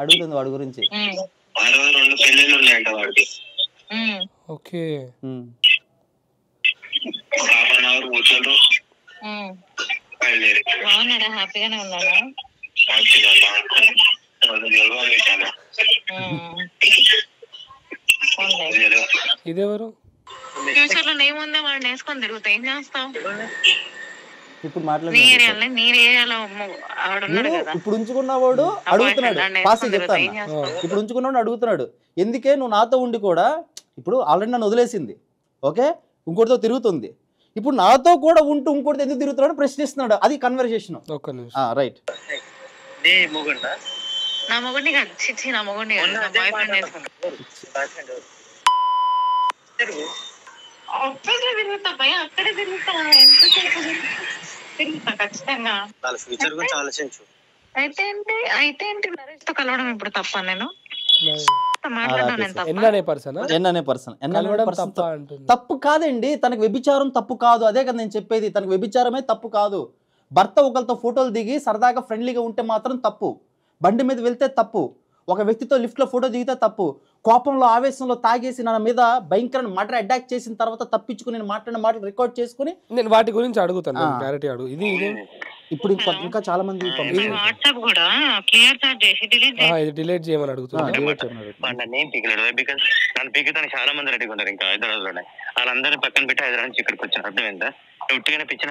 అడుగుతుంది వాడి గురించి. ఓకే, బాగున్నాడా? హ్యాపీగానే ఉన్నాడా? ఇదెవరు? ఫ్యూచర్ లో నేముందే వాడిని వేసుకొని తిరుగుతా ఏం చేస్తావు? ఇప్పుడు నీ మాట్లాడు. ఏరియాలో నీ ఏరియాలో ఆడున్నాడు కదా, ఇప్పుడు ఉంచుకున్నవాడు అడుగుతున్నాడు, పాసి చెప్తాను. ఇప్పుడు ఉంచుకున్నవాడు అడుగుతున్నాడు, ఎందుకే నువ్వు నాతో ఉండి కూడా, ఇప్పుడు ఆల్రెడీ నన్ను వదిలేసింది, ఓకే, ఇంకోటితో తిరుగుతుంది, ఇప్పుడు నాతో కూడా ఉంటూ ఇంకోటితో ఎందుకు తిరుగుతున్నాడు ప్రశ్నిస్తున్నాడు. అది కన్వర్సేషన్. ఒక్క నిమిషం. రైట్. నా మొగుడిని కాదు, చిచ్చి నా మొగుడిని కాదు, నా బాయ్ ఫ్రెండ్ వేసుకుంటాడు. అక్కడే తిరుగుతా భయ, అక్కడే తిరుగుతా, ఎంతసేపు తిరుగుతా ఖచ్చితంగా. అయితే ఏంటి నరేష్ తో కలవడం ఇప్పుడు తప్ప? నేను మాట్లాడడం నేను తప్ప? ఎన్ అనే పర్సన్ కలవడం తప్ప అంటుంది. తప్పు కాదండి, తనకు వ్యభిచారం తప్పు కాదు. అదే కదా నేను చెప్పేది, తనకు వ్యభిచారమే తప్పు కాదు. భర్త ఒకరితో ఫోటోలు దిగి సరదాగా ఫ్రెండ్లీగా ఉంటే మాత్రం తప్పు. బండి మీద వెళ్తే తప్పు. ఒక వ్యక్తితో లిఫ్ట్లో ఫోటో దిగితే తప్పు. కోపంలో ఆవేశంలో తాగేసి నా మీద భయంకరమైన మర్డర్ అటాక్ చేసిన తర్వాత తప్పించుకుని నేను మాట్లాడిన మాటలు రికార్డ్ చేసుకుని నేను వాటి గురించి అడుగుతాను, క్లారిటీ అడుగు. ఇది ఇప్పుడు ఇంకా చాలా మంది వాట్సాప్ కూడా క్లియర్ చాట్ చేసి డిలీట్ ఇది డిలీట్ చేయమని అడుగుతున్నాను. నన్ను పీకుతాను చాలా మంది రెడీగా ఉన్నారు ఇంకా హైదరాబాద్ లోనే. వాళ్ళందరినీ పక్కన పెట్టి హైదరాబాద్ నుంచి ఇక్కడికి వచ్చాను. అర్థమైందా? ఉట్టిగానే పిచ్చిన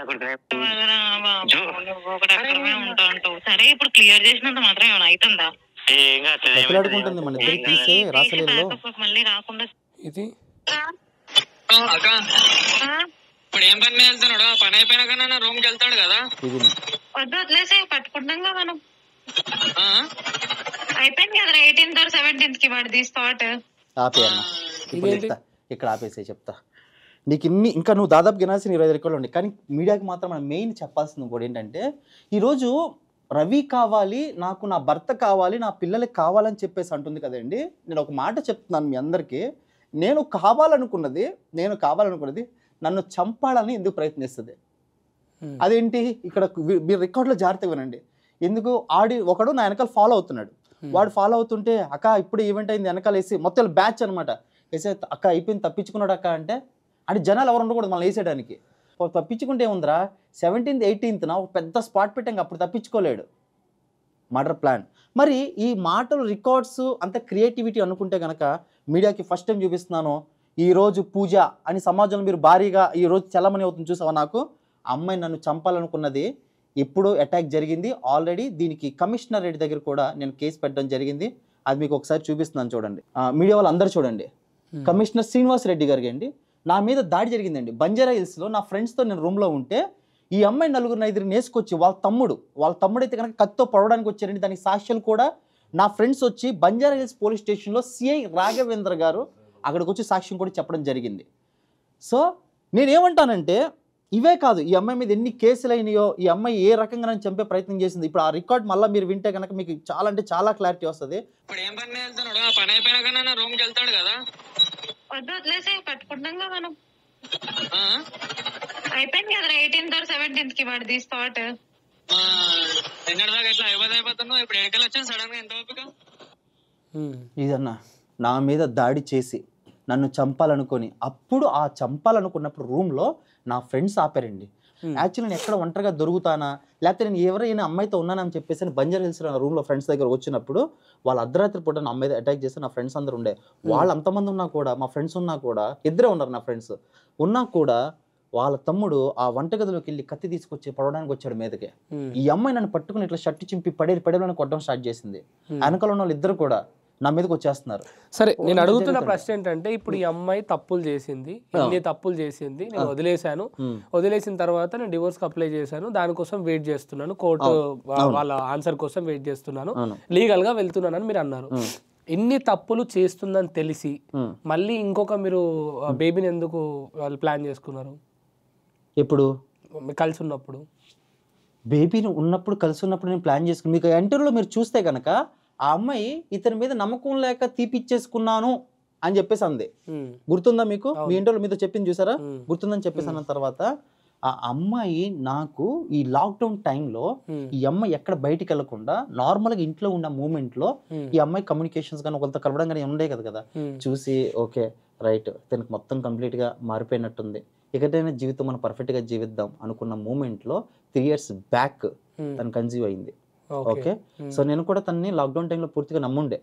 ఉంటావు. సరే ఇప్పుడు క్లియర్ చేసినంత మాత్రం ఏమైనా అవుతుందా? ఎట్లాడుకుంటుంది మన ఇద్దరు తీసే రాసలేలో మళ్ళీ రాకుండా ఇది ఇప్పుడు ఏం పని వెళ్తున్నాడు? పని అయిపోయినాక రూమ్ కి వెళ్తాడు కదా. వద్దు వదిలేసే, పట్టుకుంటాం మనం. అయిపోయింది కదా 18th or 17th కి వాడిది స్పాట్. ఆపే అన్న, ఇక్కడ ఆపేసే చెప్తా. నీకు ఇంకా నువ్వు దాదాపు వినాల్సిన 25 రికార్డులు ఉన్నాయి. కానీ మీడియాకి మాత్రం మనం మెయిన్ చెప్పాల్సింది కూడా ఏంటంటే, ఈరోజు రవి కావాలి, నాకు నా భర్త కావాలి, నా పిల్లలకి కావాలని చెప్పేసి అంటుంది కదండి. నేను ఒక మాట చెప్తున్నాను మీ అందరికీ, నేను కావాలనుకున్నది నన్ను చంపాలని ఎందుకు ప్రయత్నిస్తుంది? అదేంటి? ఇక్కడ మీరు రికార్డులో జాగ్రత్తగా వినండి. ఎందుకు ఒకడు నా వెనకాల ఫాలో అవుతున్నాడు. వాడు ఫాలో అవుతుంటే అక్క ఇప్పుడు ఈవెంట్ అయింది వెనకాల వేసి మొత్తం బ్యాచ్ అనమాట వేసే, అక్క అయిపోయింది తప్పించుకున్నాడు అక్క అంటే జనాలు ఎవరు ఉండకూడదు మనం వేసేయడానికి. తప్పించుకుంటే ఏముందిరా, 17th 18th ఒక పెద్ద స్పాట్ పెట్టాం, అప్పుడు తప్పించుకోలేడు. Murder plan. మరి ఈ మాటలు రికార్డ్స్ అంత క్రియేటివిటీ అనుకుంటే కనుక మీడియాకి ఫస్ట్ టైం చూపిస్తున్నాను. ఈరోజు పూజ అని సమాజంలో మీరు భారీగా ఈరోజు చలమని అవుతుంది. చూసావా, నాకు అమ్మాయి నన్ను చంపాలనుకున్నది ఎప్పుడో అటాక్ జరిగింది ఆల్రెడీ. దీనికి కమిషనర్ రెడ్డి దగ్గర కూడా నేను కేసు పెట్టడం జరిగింది. అది మీకు ఒకసారి చూపిస్తున్నాను చూడండి. మీడియా వాళ్ళు అందరూ చూడండి. కమిషనర్ శ్రీనివాస్ రెడ్డి గారికి అండి నా మీద దాడి జరిగిందండి. బంజారా హిల్స్లో నా ఫ్రెండ్స్తో నేను రూమ్లో ఉంటే ఈ అమ్మాయి 4-5 నేసుకొచ్చి వాళ్ళ తమ్ముడైతే కనుక కత్తితో పొడవడానికి వచ్చారండి. దానికి సాక్ష్యాలు కూడా నా ఫ్రెండ్స్ వచ్చి బంజారా హిల్స్ పోలీస్ స్టేషన్లో సిఐ రాఘవేంద్ర గారు అక్కడికి వచ్చి సాక్ష్యం కూడా చెప్పడం జరిగింది. సో నేనేమంటానంటే, ఇవే కాదు, ఈ అమ్మాయి మీద ఎన్ని కేసులు అయినాయో, ఈ అమ్మాయి ఏ రకంగా నన్ను చంపే ప్రయత్నం చేసింది. ఇప్పుడు ఆ రికార్డ్ మళ్ళీ మీరు వింటే కనుక మీకు చాలా అంటే చాలా క్లారిటీ వస్తుంది. ఇప్పుడు ఏం పని వెళ్తున్నాడు? పని అయిపోయినాక రూమ్ కి వెళ్తాడు కదా. వద్దు వదిలేసే, పట్టుకుంటాం మనం. అయిపోయింది కదా 18th or 17th కి వాడిది స్పాట్. ఎన్నడదాకా ఎట్లా అయిపోతున్నావు? ఇప్పుడు ఎక్కడికి వచ్చాను సడన్ గా? ఎంత ఓపిక ఇదన్నా నా మీద దాడి చేసి నన్ను చంపాలనుకొని, అప్పుడు ఆ చంపాలనుకున్నప్పుడు రూమ్లో నా ఫ్రెండ్స్ ఆపారండి. యాక్చువల్లీ నేను ఎక్కడ ఒంటరిగా దొరుకుతానా, లేకపోతే నేను ఎవరైనా అమ్మాయితో ఉన్నానని చెప్పేసి బంజారా హిల్స్ నా రూమ్లో ఫ్రెండ్స్ దగ్గర వచ్చినప్పుడు వాళ్ళు అర్ధరాత్రి పూట నా అమ్మాయి అటాక్ చేస్తే నా ఫ్రెండ్స్ అందరూ ఉండే. వాళ్ళు అంతమంది ఉన్నా కూడా, మా ఫ్రెండ్స్ ఉన్నా కూడా, ఇద్దరే ఉన్నారు నా ఫ్రెండ్స్ ఉన్నా కూడా, వాళ్ళ తమ్ముడు ఆ వంటగదిలోకి వెళ్ళి కత్తి తీసుకొచ్చి పడవడానికి వచ్చాడు మీదకే. ఈ అమ్మాయి నన్ను పట్టుకుని ఇట్లా షర్ట్ చింపి పడేలోనే కొట్టడం స్టార్ట్ చేసింది. వెనకాల ఉన్న వాళ్ళు ఇద్దరు కూడా నా మీదకి వచ్చేస్తున్నారు. సరే, నేను అడుగుతున్న ప్రశ్న ఏంటంటే, ఇప్పుడు ఈ అమ్మాయి తప్పులు చేసింది, ఇన్ని తప్పులు చేసింది, నేను వదిలేశాను, వదిలేసిన తర్వాత నేను డివోర్స్కి అప్లై చేశాను, దానికోసం వెయిట్ చేస్తున్నాను, కోర్టు వాళ్ళ ఆన్సర్ కోసం వెయిట్ చేస్తున్నాను, లీగల్ గా వెళ్తున్నానని మీరు అన్నారు. ఇన్ని తప్పులు చేస్తుందని తెలిసి మళ్ళీ ఇంకొక మీరు బేబీని ఎందుకు వాళ్ళు ప్లాన్ చేసుకున్నారు? ఎప్పుడు కలిసి ఉన్నప్పుడు, బేబీని ఉన్నప్పుడు కలిసి ఉన్నప్పుడు నేను ప్లాన్ చేసుకుని, మీకు ఇంటర్వ్యూలో మీరు చూస్తే కనుక ఆ అమ్మాయి ఇతని మీద నమ్మకం లేక తీపిచ్చేసుకున్నాను అని చెప్పేసి అంది. గుర్తుందా మీకు? మీ ఇంటర్వ్యూలో మీతో చెప్పింది చూసారా? గుర్తుందని చెప్పేసి అన్న తర్వాత ఆ అమ్మాయి నాకు ఈ లాక్డౌన్ టైంలో ఈ అమ్మాయి ఎక్కడ బయటికి వెళ్లకుండా నార్మల్గా ఇంట్లో ఉన్న మూమెంట్ లో ఈ అమ్మాయి కమ్యూనికేషన్స్ కానీ ఒకరితో కలవడం కానీ ఉండే కదా. చూసి ఓకే రైట్, తనకి మొత్తం కంప్లీట్ గా మారిపోయినట్టుంది, ఎక్కడైనా జీవితం మనం పర్ఫెక్ట్ గా జీవిద్దాం అనుకున్న మూమెంట్ లో 3 years బ్యాక్ తను కన్సీవ్ అయింది. ఓకే, సో నేను కూడా తనని లాక్డౌన్ టైంలో పూర్తిగా నమ్ముండే,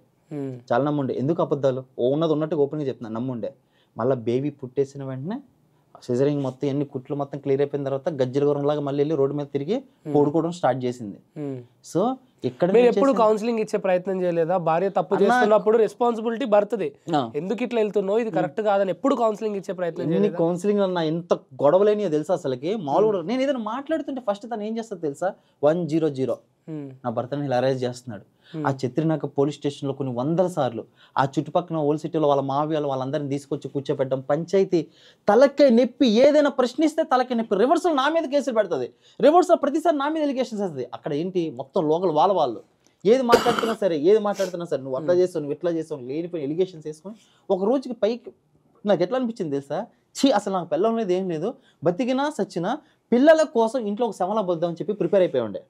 చాలా నమ్ముండే. ఎందుకు అబద్ధాలు? ఉన్నది ఉన్నట్టుగా ఓపెన్ గా చెప్తున్నాను, నమ్ముండే. మళ్ళీ బేబీ పుట్టేసిన వెంటనే సిజరింగ్ మొత్తం ఎన్ని కుట్లు మొత్తం క్లియర్ అయిపోయిన తర్వాత గజ్జల గురంలాగా మళ్ళీ వెళ్ళి రోడ్డు మీద తిరిగి పడుకోవడం స్టార్ట్ చేసింది. సో ఇక్కడ మీరు ఎప్పుడు కౌన్సిలింగ్ ఇచ్చే ప్రయత్నం చేయలేదా? భార్య తప్పు చేస్తున్నప్పుడు రెస్పాన్సిబిలిటీ భర్తదే, ఎందుకు ఇట్లా వెళ్తున్నావు, ఇది కరెక్ట్ కాదని ఎప్పుడు కౌన్సిలింగ్ ఇచ్చే ప్రయత్నం చేయలేదు? కౌన్సిలింగ్ అన్న ఎంత గొడవలేనియో తెలుసా అసలుకి. మామూలుగా నేను ఏదైనా మాట్లాడుతుంటే ఫస్ట్ తను ఏం చేస్తుంది తెలుసా, 100 నా భర్తని ఇలా అరేంజ్ చేస్తున్నాడు. ఆ చిత్రినాక పోలీస్ స్టేషన్ లో కొన్ని 100 సార్లు ఆ చుట్టుపక్కల ఓల్డ్ సిటీలో వాళ్ళ మావ్యాలు వాళ్ళందరినీ తీసుకొచ్చి కూర్చోపెట్టడం, పంచాయతీ, తలకాయ నొప్పి. ఏదైనా ప్రశ్నిస్తే తలకాయ నొప్పి. రివర్సల్ నా మీద కేసులు పెడుతుంది, రివర్సల్ ప్రతిసారి నా మీద ఎలిగేషన్స్ వస్తుంది. అక్కడ ఏంటి మొత్తం లోకల్ వాళ్ళు ఏది మాట్లాడుతున్నా సరే నువ్వు అట్లా చేస్తావు, నువ్వు ఇట్లా చేస్తావు, లేనిపోయిన ఎలిగేషన్స్ వేసుకొని ఒక రోజుకి పైకి నాకు ఎట్లా అనిపించింది తెలుసా, అసలు నాకు పిల్లలు అనేది ఏం లేదు, బతికినా సచ్చినా పిల్లల కోసం ఇంట్లో ఒక శమల బద్దామని చెప్పి ప్రిపేర్ అయిపోయి ఉండే.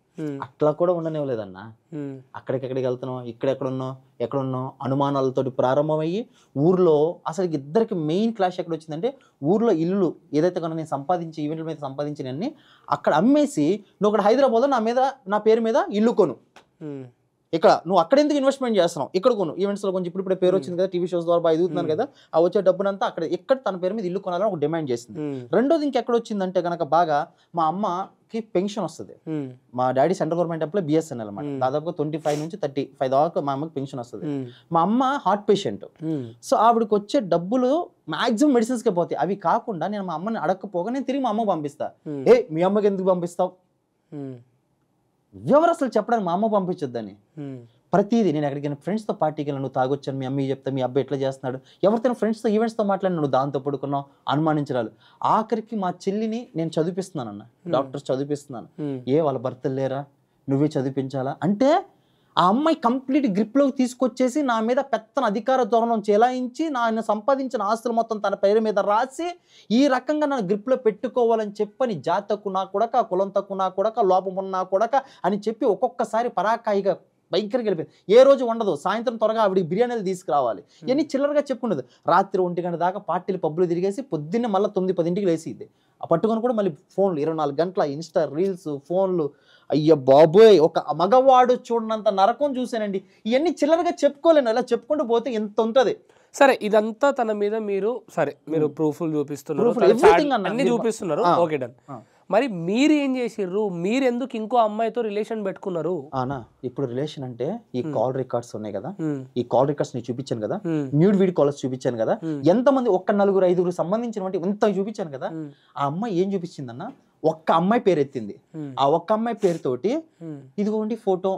అట్లా కూడా ఉండనివ్వలేదన్నా. అక్కడికెక్కడికి వెళ్తున్నావు, ఎక్కడున్నావు అనుమానాలతోటి ప్రారంభమయ్యి ఊర్లో అసలు ఇద్దరికి మెయిన్ క్లాష్ ఎక్కడ వచ్చిందంటే, ఊర్లో ఇల్లు ఏదైతే కన్నా నేను సంపాదించి ఈవెంట్ల మీద సంపాదించినన్ని అక్కడ అమ్మేసి నువ్వు అక్కడ హైదరాబాద్లో నా పేరు మీద ఇల్లు కొను, ఇక్కడ నువ్వు అక్కడ ఎందుకు ఇన్వెస్ట్మెంట్ చేస్తున్నావు, ఇక్కడ కొను. ఈవెంట్స్లో కొంచెం ఇప్పుడు పేరు వచ్చింది కదా, టీవీ షోస్ ద్వారా ఎదుగుతున్నాను కదా, ఆ వచ్చే డబ్బునంతా ఎక్కడ తన పేరు మీద ఇల్లు కొనాలని ఒక డిమాండ్ చేసింది. రెండోది ఇంకెక్కడ వచ్చిందంటే కనుక బాగా మా అమ్మకి పెన్షన్ వస్తుంది. మా daddy central government employee BSNL అనమాట. దాదాపుగా 25 నుంచి 35 దాకా మా అమ్మకి పెన్షన్ వస్తుంది. మా అమ్మ హార్ట్ పేషెంట్. సో ఆవిడకి వచ్చే డబ్బులు మాక్సిమం మెడిసిన్స్కే పోతాయి. అవి కాకుండా నేను మా అమ్మని అడగకపోగా నేను తిరిగి మా అమ్మకి పంపిస్తా. మీ అమ్మకి ఎందుకు పంపిస్తావు, ఎవరు అసలు చెప్పడానికి మా అమ్మ పంపించొద్దని. ప్రతిదీ నేను ఎక్కడికైనా ఫ్రెండ్స్తో పార్టీకి వెళ్ళి నువ్వు తాగొచ్చాను, మీ అమ్మ చెప్తా, మీ అబ్బాయి ఎట్లా చేస్తున్నాడు, ఎవరితో ఫ్రెండ్స్తో ఈవెంట్స్తో మాట్లాడి నువ్వు దాంతో పడుకున్నావు, అనుమానించరాలు. ఆఖరికి మా చెల్లిని నేను చదివిస్తున్నాను అన్న, డాక్టర్స్ చదివిస్తున్నాను. వాళ్ళ భర్తలు లేరా, నువ్వే చదివించాలా అంటే ఆ అమ్మాయి కంప్లీట్ గ్రిప్లోకి తీసుకొచ్చేసి నా మీద పెత్తన అధికార ధోరణం చెలాయించి ఆయన సంపాదించిన ఆస్తులు మొత్తం తన పేరు మీద రాసి ఈ రకంగా నన్ను గ్రిప్లో పెట్టుకోవాలని చెప్పని, జాతి తక్కువ నా కొడక, కులం తక్కువ నా కొడక, లోపం ఉన్న నా కొడక అని చెప్పి ఒక్కొక్కసారి పరాకాయిగా భయంకరంగా వెళ్ళిపోయింది. ఏ రోజు ఉండదు, సాయంత్రం త్వరగా ఆవిడ బిర్యానీలు తీసుకురావాలి, ఇవన్నీ చిల్లరగా చెప్పుకున్నది. రాత్రి 1 గంట దాకా పార్టీలు పబ్బులు తిరిగేసి పొద్దున్నే మళ్ళీ 9-10 లేసిద్ది. ఆ పట్టుకొని కూడా మళ్ళీ ఫోన్లు 24 గంటల ఇన్స్టా రీల్స్, ఫోన్లు. అయ్య బాబోయ్, ఒక మగవాడు చూడనంత నరకం చూసానండి. ఇవన్నీ చిల్లరగా చెప్పుకోలేను, ఇలా చెప్పుకుంటూ పోతే ఎంత ఉంటుంది. సరే, ఇదంతా తన మీద మీరు ప్రూఫ్లు చూపిస్తున్నారు, అన్ని చూపిస్తున్నారు, ఓకే డన్. మరి మీరు ఏం చేసిర్రు, మీరు ఎందుకు ఇంకో అమ్మాయితో రిలేషన్ పెట్టుకున్నారు? ఇప్పుడు రిలేషన్ అంటే ఈ కాల్ రికార్డ్స్ ఉన్నాయి కదా, ఈ కాల్ రికార్డ్స్ నేను చూపించాను కదా, న్యూడ్ వీడియో కాల్స్ చూపించాను కదా, ఎంతమంది 4-5 సంబంధించిన ఇంత చూపించాను కదా. ఆ అమ్మాయి ఏం చూపించిందన్న, ఒక్క అమ్మాయి పేరు ఎత్తింది. ఆ ఒక్క అమ్మాయి పేరుతోటి ఇదిగోండి ఫోటో,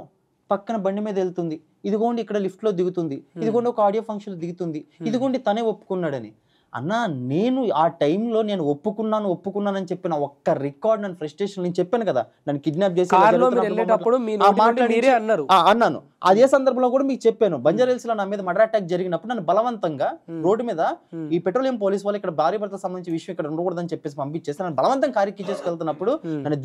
పక్కన బండి మీద వెళ్తుంది, ఇదిగోండి ఇక్కడ లిఫ్ట్ లో దిగుతుంది, ఇదిగోండి ఒక ఆడియో ఫంక్షన్ దిగుతుంది, ఇదిగోండి తనే ఒప్పుకున్నాడని. అన్నా నేను ఆ టైంలో నేను ఒప్పుకున్నానని చెప్పిన ఒక్క రికార్డ్ నన్ను ఫ్రస్ట్రేషన్, నేను చెప్పాను కదా నన్ను కిడ్నాప్ చేసి అన్నాను. అదే సందర్భంలో కూడా మీకు చెప్పాను, బంజారాహిల్స్ లో నా మీద మర్డర్ అటాక్ జరిగినప్పుడు నన్ను బలవంతంగా రోడ్డు మీద ఈ పెట్రోలియం పోలీస్ వాళ్ళు ఇక్కడ భార్య భర్త సంబంధించిన విషయం ఇక్కడ ఉండకూడదని చెప్పేసి పంపించేసి నన్ను బలవంతంగా కారికి చేసుకెళ్తున్నప్పుడు నన్ను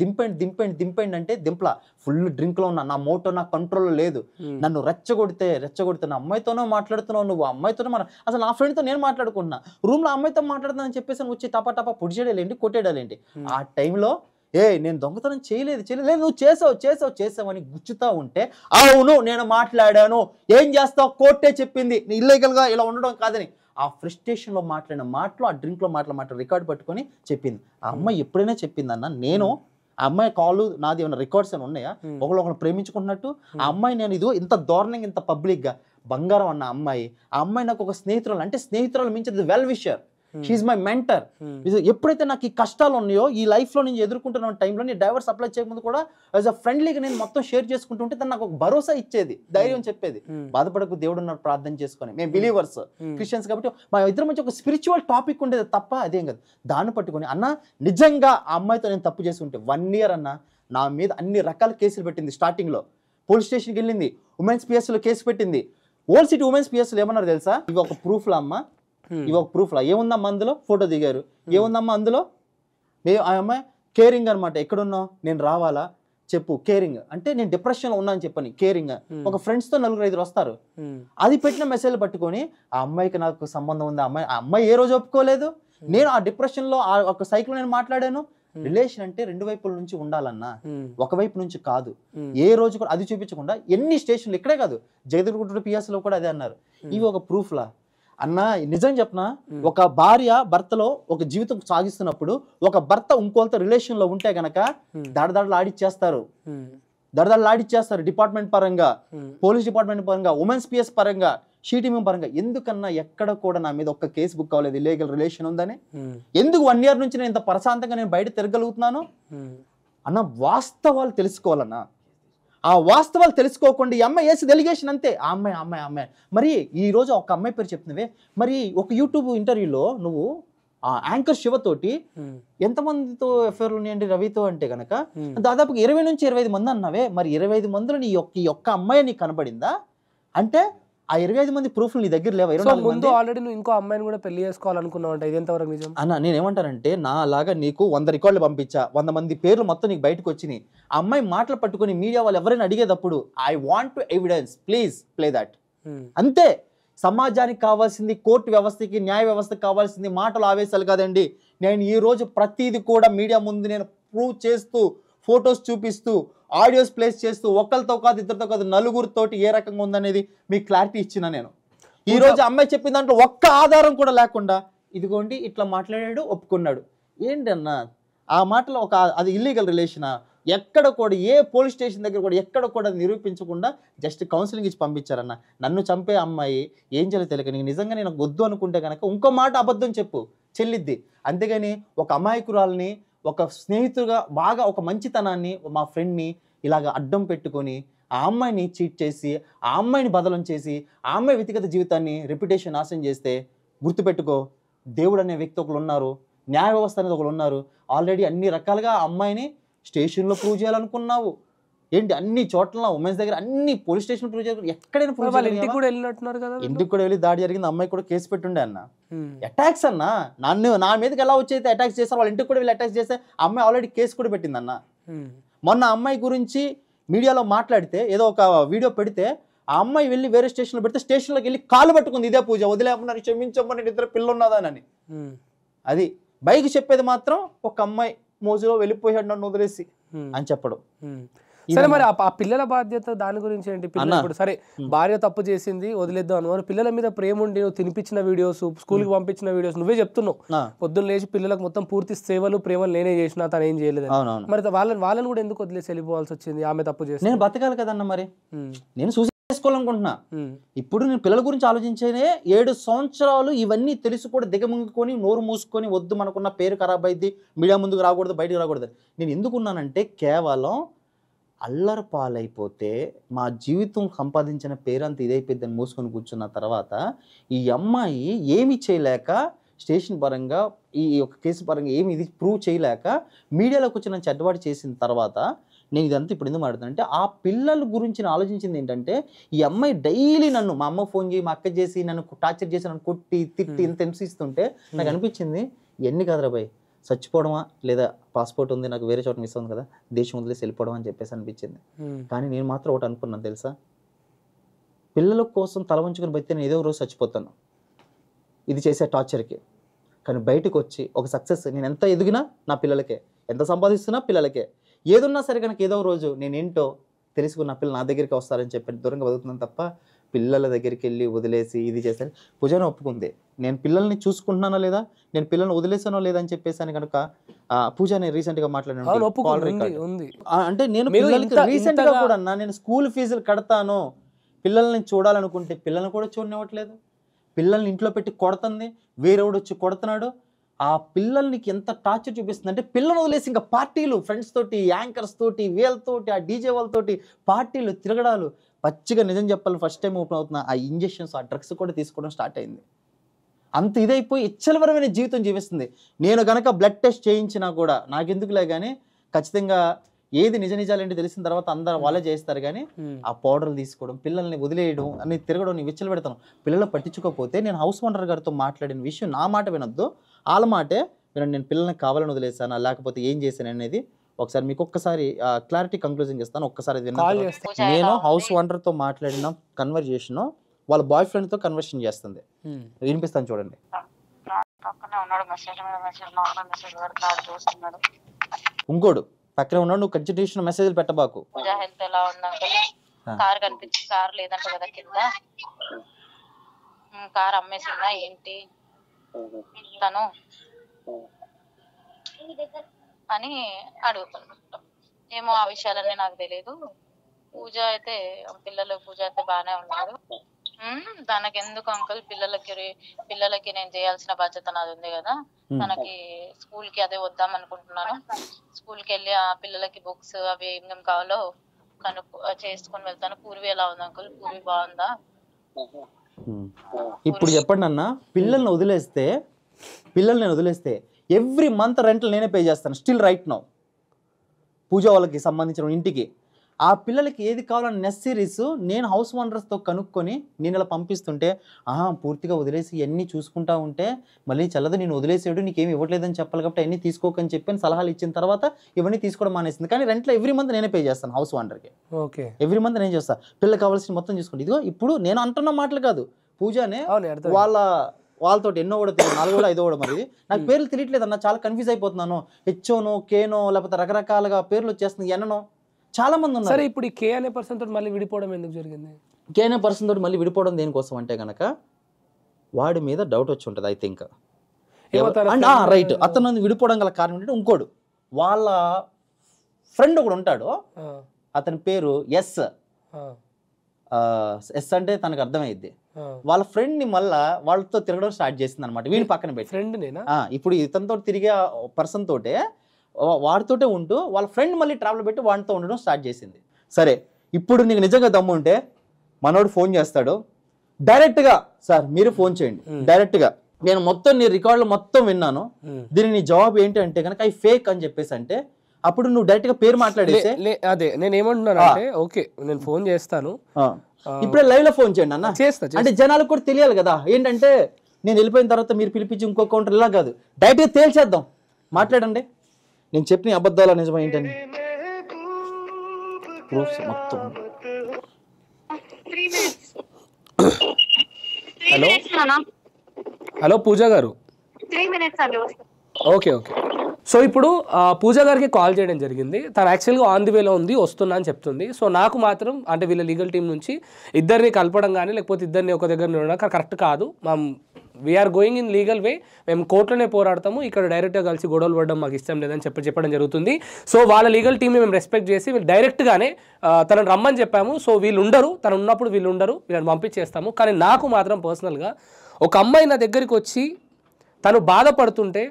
దింపండి అంటే దింపలా. ఫుల్ డ్రింక్ లో ఉన్నా, నా మోటో నా కంట్రోల్ లేదు. నన్ను రెచ్చగొడితే నా అమ్మాయితోనో మాట్లాడుతున్నావు, నువ్వు అమ్మాయితోనే అసలు నా ఫ్రెండ్ తో నేను మాట్లాడుకుంటున్నా, రూమ్ లో అమ్మాయితో మాట్లాడుతానని చెప్పేసి వచ్చి టపా పొడిచేయడాలేంటి, కొట్టేయడాలేంటి. ఆ టైంలో నేను దొంగతనం చేయలేదు నువ్వు చేసావు అని గుచ్చుతా ఉంటే, అవును నేను మాట్లాడాను, ఏం చేస్తావు, కోర్టే చెప్పింది ఇల్లీగల్ గా ఇలా ఉండడం కాదని. ఆ ఫ్రస్ట్రేషన్ లో మాట్లాడిన మాటలు, ఆ డ్రింక్ లో మాటలు రికార్డ్ పట్టుకొని చెప్పింది. ఆ అమ్మాయి ఎప్పుడైనా చెప్పిందన్న, నేను ఆ అమ్మాయి కాల్ నాది ఏమైనా రికార్డ్స్ అని ఉన్నాయా, ఒకళ్ళు ప్రేమించుకున్నట్టు ఆ అమ్మాయి నేను ఇది ఇంత దారుణంగా ఇంత పబ్లిక్ గా బంగారం అన్న అమ్మాయి. ఆ అమ్మాయి నాకు ఒక స్నేహితురాలు, అంటే స్నేహితురాలు మించి well wisher, she my mentor. ఎప్పుడైతే నాకు ఈ కష్టాలు ఉన్నాయో ఈ లైఫ్ లో నేను ఎదుర్కొంటున్న టైంలో నేను డైవర్స్ అప్లై చేయకముందు కూడా యాజ్ అ ఫ్రెండ్లీగా నేను మొత్తం షేర్ చేసుకుంటుంటే తను నాకు ఒక భరోసా ఇచ్చేది, ధైర్యం చెప్పేది. బాధపడకు, దేవుడు ఉన్నారు, ప్రార్థన చేసుకొని. మేము బిలీవర్స్, క్రిస్టియన్స్ కాబట్టి మా ఇద్దరి మధ్య ఒక స్పిరిచువల్ టాపిక్ ఉండేది తప్ప అదేం కాదు. దాన్ని పట్టుకొని అన్న నిజంగా ఆ అమ్మాయితో నేను తప్పు చేసి ఉంటే 1 year అన్న నా మీద అన్ని రకాల కేసులు పెట్టింది. స్టార్టింగ్ లో పోలీస్ స్టేషన్కి వెళ్ళింది, ఉమెన్స్ పిఎస్ లో కేసు పెట్టింది. ఓల్డ్ సిటీ ఉమెన్స్ పిఎస్ లో ఏమన్నారు తెలుసా, ఇవి ఒక ప్రూఫ్ లా అమ్మ, ఇవి ఒక ప్రూఫ్ లా. ఏముందమ్మా అందులో, ఫోటో దిగారు, ఏముందమ్మా అందులో, ఆ అమ్మాయి కేరింగ్ అనమాట. ఎక్కడున్నావు, నేను రావాలా చెప్పు, కేరింగ్ అంటే నేను డిప్రెషన్ లో ఉన్నాను చెప్పని కేరింగ్. ఒక ఫ్రెండ్స్ తో 4-5 వస్తారు, అది పెట్టిన మెసేజ్ పట్టుకొని ఆ అమ్మాయికి నాకు సంబంధం ఉంది, ఆ అమ్మాయి ఏ రోజు ఒప్పుకోలేదు. నేను ఆ డిప్రెషన్ లో ఆ ఒక సైకిల్ నేను మాట్లాడాను. రిలేషన్ అంటే 2 వైపుల నుంచి ఉండాలన్నా, ఒక వైపు నుంచి కాదు. ఏ రోజు కూడా అది చూపించకుండా ఎన్ని స్టేషన్లు, ఇక్కడే కాదు జగదీర్గుంట పిఎస్ లో కూడా అదే అన్నారు. ఇవి ఒక ప్రూఫ్ లా. అన్న నిజం చెప్పనా, ఒక భార్య భర్తలో ఒక జీవితం సాగిస్తున్నప్పుడు ఒక భర్త ఇంకోళ్ళతో రిలేషన్ లో ఉంటే గనక దడదడలాడిచ్చేస్తారు, దడదడలాడిచ్చేస్తారు. డిపార్ట్మెంట్ పరంగా, పోలీస్ డిపార్ట్మెంట్ పరంగా, ఉమెన్స్ పిఎస్ పరంగా, షీటీఎం పరంగా. ఎందుకన్నా ఎక్కడ కూడా నా మీద ఒక్క కేసు బుక్ అవ్వలేదు ఇల్లీగల్ రిలేషన్ ఉందని? ఎందుకు 1 year నుంచి నేను ఇంత ప్రశాంతంగా నేను బయట తిరగలుగుతున్నాను అన్న? వాస్తవాలు తెలుసుకోవాలన్నా. ఆ వాస్తవాలు తెలుసుకోకుండా ఈ అమ్మాయి వేసి డెలిగేషన్ అంతే. ఆ అమ్మాయి మరి ఈ రోజు ఒక అమ్మాయి పేరు చెప్తున్నవే, మరి ఒక యూట్యూబ్ ఇంటర్వ్యూలో నువ్వు ఆ యాంకర్ శివతోటి ఎంతమందితో ఎఫ్ఐఆర్లు ఉన్నాయండి రవితో అంటే గనక దాదాపు 20 నుంచి 25 మంది అన్నావే. మరి 25 మందిలో నీ ఒక్క అమ్మాయి నీకు కనబడిందా? అంటే ఆ 25 మంది ప్రూఫ్లు నీ దగ్గర లేవా? 24 ముందు ఆల్రెడీ నువ్వు ఇంకో అమ్మాయిని కూడా పెళ్లి చేసుకోవాలనుకున్నావు అంటే ఇది ఎంతవరకు నిజం అన్న? నేనేమంటానంటే, నా అలాగా నీకు 100 రికార్డులు పంపించా, 100 మంది పేర్లు మొత్తం నీకు బయటకు వచ్చినాయి. ఆ అమ్మాయి మాటలు పట్టుకొని మీడియా వాళ్ళు ఎవరైనా అడిగేటప్పుడు I want to evidence, please play that. అంతే. సమాజానికి కావాల్సింది, కోర్టు వ్యవస్థకి, న్యాయ వ్యవస్థకి కావాల్సింది మాటలు, ఆవేశాలు కాదండి. నేను ఈ రోజు ప్రతిదీ కూడా మీడియా ముందు నేను ప్రూవ్ చేస్తూ, ఫొటోస్ చూపిస్తూ, ఆడియోస్ ప్లేస్ చేస్తూ, ఒకరితో కాదు, ఇద్దరితో కాదు, నలుగురితోటి ఏ రకంగా ఉందనేది మీకు క్లారిటీ ఇచ్చిన నేను. ఈ రోజు అమ్మాయి చెప్పిన దాంట్లో ఒక్క ఆధారం కూడా లేకుండా ఇదిగోండి ఇట్లా మాట్లాడాడు, ఒప్పుకున్నాడు. ఏంటన్నా ఆ మాటలో అది ఇల్లీగల్ రిలేషనా? ఎక్కడ కూడా ఏ పోలీస్ స్టేషన్ దగ్గర కూడా ఎక్కడ కూడా నిరూపించకుండా జస్ట్ కౌన్సిలింగ్ ఇచ్చి పంపించారన్న. నన్ను చంపే అమ్మాయి ఏం చేయాలో తెలియక నీకు నిజంగా నేను వద్దు అనుకుంటే కనుక ఇంకో మాట అబద్ధం చెప్పు, చెల్లిద్ది. అంతేగాని ఒక అమాయకురాల్ని, ఒక స్నేహితుగా బాగా ఒక మంచితనాన్ని, మా ఫ్రెండ్ని ఇలాగ అడ్డం పెట్టుకొని ఆ అమ్మాయిని చీట్ చేసి, ఆ అమ్మాయిని బదలం చేసి, ఆ అమ్మాయి వ్యక్తిగత జీవితాన్ని, రెప్యుటేషన్ నాశనం చేస్తే గుర్తుపెట్టుకో, దేవుడు అనే వ్యక్తి ఒకరు ఉన్నారు, న్యాయ వ్యవస్థ అనేది ఒకరు ఉన్నారు. ఆల్రెడీ అన్ని రకాలుగా ఆ అమ్మాయిని స్టేషన్లో ప్రూవ్ చేయాలనుకున్నావు. ఏంటి అన్ని చోట్ల ఉమెన్స్ దగ్గర అన్ని పోలీస్ స్టేషన్ ప్రూవ్ చేయాలి, ఎక్కడైనా ప్రూవ్ చేయాలి. ఇంటికి కూడా వెళ్ళినట్టున్నారు కదా, ఇంటికి కూడా వెళ్ళి దాడి జరిగింది, అమ్మాయి కూడా కేసు పెట్టుండే అన్న. అటాక్స్ అన్న, నా మీదకి ఎలా వచ్చైతే అటాక్స్ చేస్తారు, వాళ్ళ ఇంటికి కూడా వెళ్ళి అటాక్స్ చేస్తే అమ్మాయి ఆల్రెడీ కేసు కూడా పెట్టింది అన్న. మొన్న అమ్మాయి గురించి మీడియాలో మాట్లాడితే, ఏదో ఒక వీడియో పెడితే, ఆ అమ్మాయి వెళ్ళి వేరే స్టేషన్లో పెడితే స్టేషన్లోకి వెళ్ళి కాలు పట్టుకుంది, ఇదే పూజ వదిలేమన్నారు, క్షమించమ్మని, నేను 2 పిల్లలు ఉన్నదానని. అది బైక్ చెప్పేది మాత్రం ఒక అమ్మాయి మోజులో వెళ్ళిపోయాడు నన్ను వదిలేసి అని చెప్పడం. సరే, మరి ఆ పిల్లల బాధ్యత దాని గురించి ఏంటి? పిల్లలు సరే భార్య తప్పు చేసింది వదిలేద్దాం అను, పిల్లల మీద ప్రేమ ఉండి నువ్వు తినిపించిన వీడియోస్, స్కూల్కి పంపించిన వీడియోస్ నువ్వే చెప్తున్నావు. పొద్దున్న లేచి పిల్లలకు మొత్తం పూర్తి సేవలు ప్రేమలు నేనే చేసినా, తను ఏం చేయలేదు. మరి వాళ్ళని కూడా ఎందుకు వదిలేసి వెళ్ళిపోవాల్సి వచ్చింది? ఆమె తప్పు చేసి నేను బతకాలి కదన్న, మరి నేను సూసైడ్ చేసుకోవాలనుకుంటున్నా. ఇప్పుడు నేను పిల్లల గురించి ఆలోచించేనే 7 సంవత్సరాలు ఇవన్నీ తెలిసి కూడా దిగముంగుకొని నోరు మూసుకొని వద్దు, మనకున్న పేరు ఖరాబ్ అయింది, మీడియా ముందుకు రాకూడదు, బయటకు రాకూడదు. నేను ఎందుకున్నానంటే కేవలం అల్లరి పాలైపోతే మా జీవితం సంపాదించిన పేరంతా ఇదైపోద్దని మూసుకొని కూర్చున్న తర్వాత ఈ అమ్మాయి ఏమి చేయలేక, స్టేషన్ పరంగా ఈ యొక్క కేసు పరంగా ఏమి ఇది ప్రూవ్ చేయలేక మీడియాలోకి వచ్చిన చెడ్డవాడు చేసిన తర్వాత నేను ఇదంతా ఇప్పుడు ఎందుకు మాట్లాడుతానంటే, ఆ పిల్లల గురించి నేను ఆలోచించింది ఏంటంటే, ఈ అమ్మాయి డైలీ నన్ను, మా అమ్మ ఫోన్ చేసి, మా అక్క చేసి, నన్ను టార్చర్ చేసి, నన్ను కొట్టి తిట్టి ఇంత హింసిస్తుంటే నాకు అనిపించింది, ఎన్ని కాదురా బాయ్, చచ్చిపోవడమా, లేదా పాస్పోర్ట్ ఉంది నాకు వేరే చోట మిస్ ఉంది కదా, దేశం వదిలేసి వెళ్ళిపోవడం అని చెప్పేసి అనిపించింది. కానీ నేను మాత్రం ఒకటి అనుకున్నాను తెలుసా, పిల్లల కోసం తల వంచుకొని బతితే నేను ఏదో రోజు చచ్చిపోతాను ఇది చేసే టార్చర్కి. కానీ బయటకు వచ్చి ఒక సక్సెస్, నేను ఎంత ఎదిగినా నా పిల్లలకే, ఎంత సంపాదిస్తున్నా పిల్లలకే, ఏదున్నా సరే కనుక ఏదో రోజు నేనేంటో తెలుసుకున్న పిల్లలు నా దగ్గరికి వస్తారని చెప్పి దూరంగా బతుకుతున్నాను తప్ప పిల్లల దగ్గరికి వెళ్ళి వదిలేసి ఇది చేశాను. పూజను ఒప్పుకుంది, నేను పిల్లల్ని చూసుకుంటున్నానో లేదా, నేను పిల్లల్ని వదిలేసానో లేదా అని చెప్పేసి అని కనుక పూజ నేను రీసెంట్గా మాట్లాడాను. అంటే నేను పిల్లలకి రీసెంట్గా కూడా అన్నా, నేను స్కూల్ ఫీజులు కడతాను, పిల్లల్ని చూడాలనుకుంటే పిల్లల్ని కూడా చూడనివ్వట్లేదు, పిల్లల్ని ఇంట్లో పెట్టి కొడుతుంది, వేరేవాడు వచ్చి కొడుతున్నాడు. ఆ పిల్లల్నికి ఎంత టార్చర్ చూపిస్తుంది అంటే, పిల్లలు వదిలేసి ఇంకా పార్టీలు, ఫ్రెండ్స్ తోటి, యాంకర్స్ తోటి, వీళ్ళతోటి, ఆ డీజే వాళ్ళతోటి పార్టీలు తిరగడాలు. పచ్చిగా నిజం చెప్పాలి, ఫస్ట్ టైం ఓపెన్ అవుతున్నా ఆ ఇంజెక్షన్స్, ఆ డ్రగ్స్ కూడా తీసుకోవడం స్టార్ట్ అయింది. అంత ఇదైపోయి ఇచ్చలవరమైన జీవితం జీవిస్తుంది. నేను గనక బ్లడ్ టెస్ట్ చేయించినా కూడా నాకెందుకులే కానీ, ఖచ్చితంగా ఏది నిజ నిజాలేంటి తెలిసిన తర్వాత అందరూ వాళ్ళే చేస్తారు. కానీ ఆ పౌడర్లు తీసుకోవడం, పిల్లల్ని వదిలేయడం అని తిరగడం నేను విచ్చలు పెడతాను. పిల్లలు పట్టించుకోకపోతే నేను హౌస్ ఓనర్ గారితో మాట్లాడిన విషయం, నా మాట వినొద్దు, వాళ్ళ మాటే వినండి. నేను పిల్లల్ని కావాలని వదిలేసానా లేకపోతే ఏం చేశాను అనేది ఒకసారి మీకు ఒక్కసారి క్లారిటీ కంక్లూజన్ చేస్తాను. ఒక్కసారి నేను హౌస్ ఓనర్తో మాట్లాడిన కన్వర్జేషన్ వాళ్ళ బాయ్ ఫ్రెండ్తో కన్వర్షన్ చేస్తుంది, వినిపిస్తాను చూడండి. ఇంకోడు పక్కనే ఉన్నాడు, నువ్వు కంటిన్యూషన్ మెసేజ్ పెట్టబాకు. కార్ అమ్మేసిందా ఏంటి తను అని అడుగుతాను. ఏమో ఆ విషయాలన్నీ నాకు తెలియదు. పూజ అయితే బాగానే ఉన్నారు. తనకి ఎందుకు అంకుల్, పిల్లలకి నేను చేయాల్సిన బాధ్యత నాది ఉంది కదా. తనకి స్కూల్ కి అదే వద్దాం అనుకుంటున్నాను. స్కూల్ కి వెళ్ళి ఆ పిల్లలకి బుక్స్ అవి ఏమేమి కావాలో చేసుకొని వెళ్తాను. పూర్వి ఎలా ఉంది అంకుల్, పూర్వి బాగుందా? ఇప్పుడు చెప్పండి అన్న, పిల్లల్ని వదిలేస్తే ఎవ్రీ మంత్ రెంట్లు నేనే పే చేస్తాను స్టిల్ రైట్ నౌ. పూజ వాళ్ళకి సంబంధించిన ఇంటికి ఆ పిల్లలకి ఏది కావాలని నెసరీస్ నేను హౌస్ ఓనర్స్తో కనుక్కొని నేను ఇలా పంపిస్తుంటే పూర్తిగా వదిలేసి ఇవన్నీ చూసుకుంటా ఉంటే మళ్ళీ చల్లదు, నేను వదిలేసాడు నీకేమి ఇవ్వట్లేదని చెప్పాలి కాబట్టి అన్నీ తీసుకోకని చెప్పి సలహాలు ఇచ్చిన తర్వాత ఇవన్నీ తీసుకోవడం మానేసింది. కానీ రెంట్లో ఎవ్రీ మంత్ నేనే పే చేస్తాను హౌస్ ఓనర్కి. ఓకే, ఎవ్రీ మంత్ నేను చేస్తాను. పిల్లలు కావాల్సిన మొత్తం చూసుకుంటే ఇదిగో ఇప్పుడు నేను అంటున్న మాటలు కాదు, పూజనే వాళ్ళతో ఎన్నో కూడా తెలియదు, 4 కూడా 5 కూడా. మరి నాకు పేర్లు తెలియట్లేదు అన్న, చాలా కన్ఫ్యూజ్ అయిపోతున్నాను. హెచ్ఓనో కేనో లేకపోతే రకరకాలుగా పేర్లు వచ్చేస్తుంది, ఎన్ననో చాలా మంది ఉన్నారు. సరే, ఇప్పుడు కే అనే పర్సన్ తోటి మళ్ళీ విడిపోవడం ఎందుకు జరిగింది? కే అనే పర్సన్ తోటి మళ్ళీ విడిపోవడం దేనికోసం అంటే కనుక వాడి మీద డౌట్ వచ్చి ఉంటుంది. ఐ థింక్ రైట్, అతను విడిపోవడం గల కారణం ఏంటంటే ఇంకోడు వాళ్ళ ఫ్రెండ్ ఒకడు ఉంటాడు, అతని పేరు ఎస్ అంటే తనకు అర్థమైద్ది. వాళ్ళ ఫ్రెండ్ ని మళ్ళా వాళ్ళతో తిరగడం స్టార్ట్ చేసింది అనమాట. వీడిని పక్కన పెట్టి ఫ్రెండ్ నేనా ఇప్పుడు ఇతనితో తిరిగే పర్సన్ తోటే వాడితోటే ఉంటూ వాళ్ళ ఫ్రెండ్ మళ్ళీ ట్రావెల్ పెట్టి వాడితో ఉండడం స్టార్ట్ చేసింది. సరే, ఇప్పుడు నీకు నిజంగా దమ్ము ఉంటే మనోడు ఫోన్ చేస్తాడు డైరెక్ట్గా, సార్ మీరు ఫోన్ చేయండి డైరెక్ట్గా, నేను మొత్తం నీ రికార్డులు మొత్తం విన్నాను, దీని నీ జవాబు ఏంటి అంటే కనుక ఐ ఫేక్ అని చెప్పేసి అంటే అప్పుడు నువ్వు డైరెక్ట్ గా పేరు మాట్లాడేసి అదే నేను ఏమంటున్నాను అంటే ఓకే నేను ఫోన్ చేస్తాను, ఇప్పుడే లైవ్ లో ఫోన్ చేయండి అన్న. అంటే జనాలకు కూడా తెలియాలి కదా, ఏంటంటే నేను వెళ్ళిపోయిన తర్వాత మీరు పిలిపించి ఇంకో కౌంటర్ ఇలా కాదు, డైరెక్ట్ గా తేల్చేద్దాం. మాట్లాడండి, నేను చెప్పిన అబద్ధాల నిజం ఏంటని ప్రూఫ్స్ మొత్తం. హలో పూజ గారు. Okay okay. సో ఇప్పుడు పూజ గారికి కాల్ చేయడం జరిగింది. తను యాక్చువల్గా ఆన్ ది వేలో ఉంది, వస్తున్నా అని చెప్తుంది. సో నాకు మాత్రం అంటే వీళ్ళ లీగల్ టీం నుంచి ఇద్దరిని కలపడం కానీ లేకపోతే ఇద్దరిని ఒక దగ్గర ఉండడం కరెక్ట్ కాదు. We're going in legal way, మేము కోర్టులోనే పోరాడతాము, ఇక్కడ డైరెక్ట్గా కలిసి గొడవలు పడడం మాకు ఇష్టం లేదని చెప్పడం జరుగుతుంది. సో వాళ్ళ లీగల్ టీమ్ని మేము రెస్పెక్ట్ చేసి వీళ్ళు డైరెక్ట్గానే తనను రమ్మని చెప్పాము. సో వీళ్ళు ఉండరు, తను ఉన్నప్పుడు వీళ్ళు ఉండరు, వీళ్ళని పంపించేస్తాము. కానీ నాకు మాత్రం పర్సనల్గా ఒక అమ్మాయి నా దగ్గరికి వచ్చి తను బాధపడుతుంటే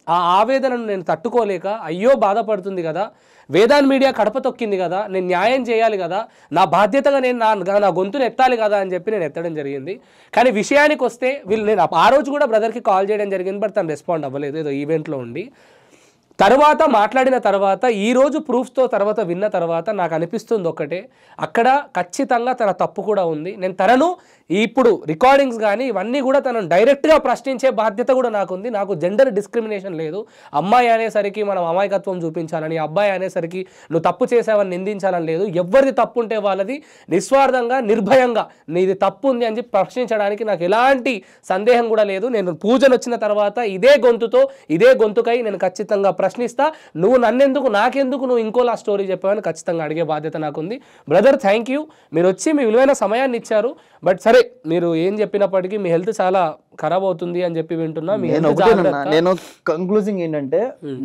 ఆ ఆవేదనను నేను తట్టుకోలేక అయ్యో బాధపడుతుంది కదా, వేదాన్ మీడియా కడప తొక్కింది కదా, నేను న్యాయం చేయాలి కదా, నా బాధ్యతగా నేను నా గొంతును ఎత్తాలి కదా అని చెప్పి నేను ఎత్తడం జరిగింది. కానీ విషయానికి వస్తే నేను ఆ రోజు కూడా బ్రదర్కి కాల్ చేయడం జరిగింది, బట్ తను రెస్పాండ్ అవ్వలేదు, ఏదో ఈవెంట్లో ఉండి. తర్వాత మాట్లాడిన తర్వాత ఈరోజు ప్రూఫ్స్తో తర్వాత విన్న తర్వాత నాకు అనిపిస్తుంది ఒక్కటే, అక్కడ ఖచ్చితంగా తన తప్పు కూడా ఉంది. నేను తనను ఇప్పుడు రికార్డింగ్స్ కానీ ఇవన్నీ కూడా తనను డైరెక్ట్గా ప్రశ్నించే బాధ్యత కూడా నాకుంది. నాకు జెండర్ డిస్క్రిమినేషన్ లేదు. అమ్మాయి అనేసరికి మనం అమాయకత్వం చూపించాలని, అబ్బాయి అనేసరికి నువ్వు తప్పు చేసావని నిందించాలని లేదు. ఎవరిది తప్పు ఉంటే వాళ్ళది నిస్వార్థంగా నిర్భయంగా నీది తప్పు ఉంది అని చెప్పి ప్రశ్నించడానికి నాకు ఎలాంటి సందేహం కూడా లేదు. నేను పూజలు వచ్చిన తర్వాత ఇదే గొంతుకై నేను ఖచ్చితంగా ప్రశ్నిస్తా. నువ్వు నన్నెందుకు, నాకెందుకు నువ్వు ఇంకోలా స్టోరీ చెప్పావని ఖచ్చితంగా అడిగే బాధ్యత నాకుంది. బ్రదర్ థ్యాంక్ యూ, మీరు వచ్చి మీ విలువైన సమయాన్ని ఇచ్చారు. బట్ సరే, మీరు ఏం చెప్పినప్పటికీ మీ హెల్త్ చాలా ఖరాబ్ అవుతుంది అని చెప్పి వింటున్నా. నేను కంక్లూజింగ్ ఏంటంటే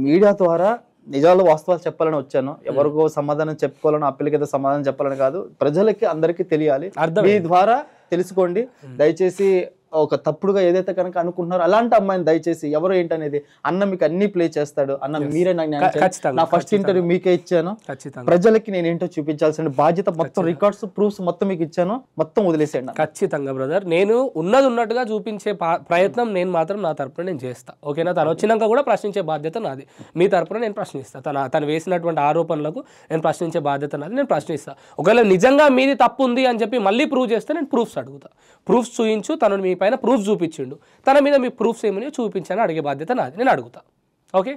మీడియా ద్వారా నిజాలు వాస్తవాలు చెప్పాలని వచ్చాను. ఎవరికో సమాధానం చెప్పుకోవాలని, ఆ పిల్లకి ఏదో సమాధానం చెప్పాలని కాదు, ప్రజలకి అందరికీ తెలియాలి. మీ ద్వారా తెలుసుకోండి దయచేసి. ఒక తప్పుడుగా ఏదైతే కనుక అనుకుంటున్నారో అలాంటి అమ్మాయిని దయచేసి ఎవరు ఏంటనేది అన్న మీకు అన్ని ప్లే చేస్తాడు. అన్న మీరే నా ఫస్ట్ ఇంటర్వ్యూ మీకే ఇచ్చాను, ప్రజలకి నేను ఏంటో చూపించాల్సిన బాధ్యత మొత్తం రికార్డ్స్ ప్రూఫ్స్ మొత్తం మీకు ఇచ్చాను, మొత్తం వదిలేసేయండి. ఖచ్చితంగా బ్రదర్, నేను ఉన్నది ఉన్నట్టుగా చూపించే ప్రయత్నం నేను మాత్రం నా తరపున నేను చేస్తా. ఓకేనా? తను వచ్చినాక కూడా ప్రశ్నించే బాధ్యత నాది. మీ తరపున నేను ప్రశ్నిస్తాను. తను వేసినటువంటి ఆరోపణలకు నేను ప్రశ్నించే బాధ్యత నాది, నేను ప్రశ్నిస్తాను. ఒకవేళ నిజంగా మీది తప్పు ఉంది అని చెప్పి మళ్ళీ ప్రూవ్ చేస్తే నేను ప్రూఫ్స్ అడుగుతా. ప్రూఫ్స్ చూపించు, తను మీ పైన ప్రూఫ్ చూపించిండు, తన మీద మీ ప్రూఫ్స్ ఏమని చూపించాలని అడిగే బాధ్యత నాది, నేను అడుగుతా. ఓకే.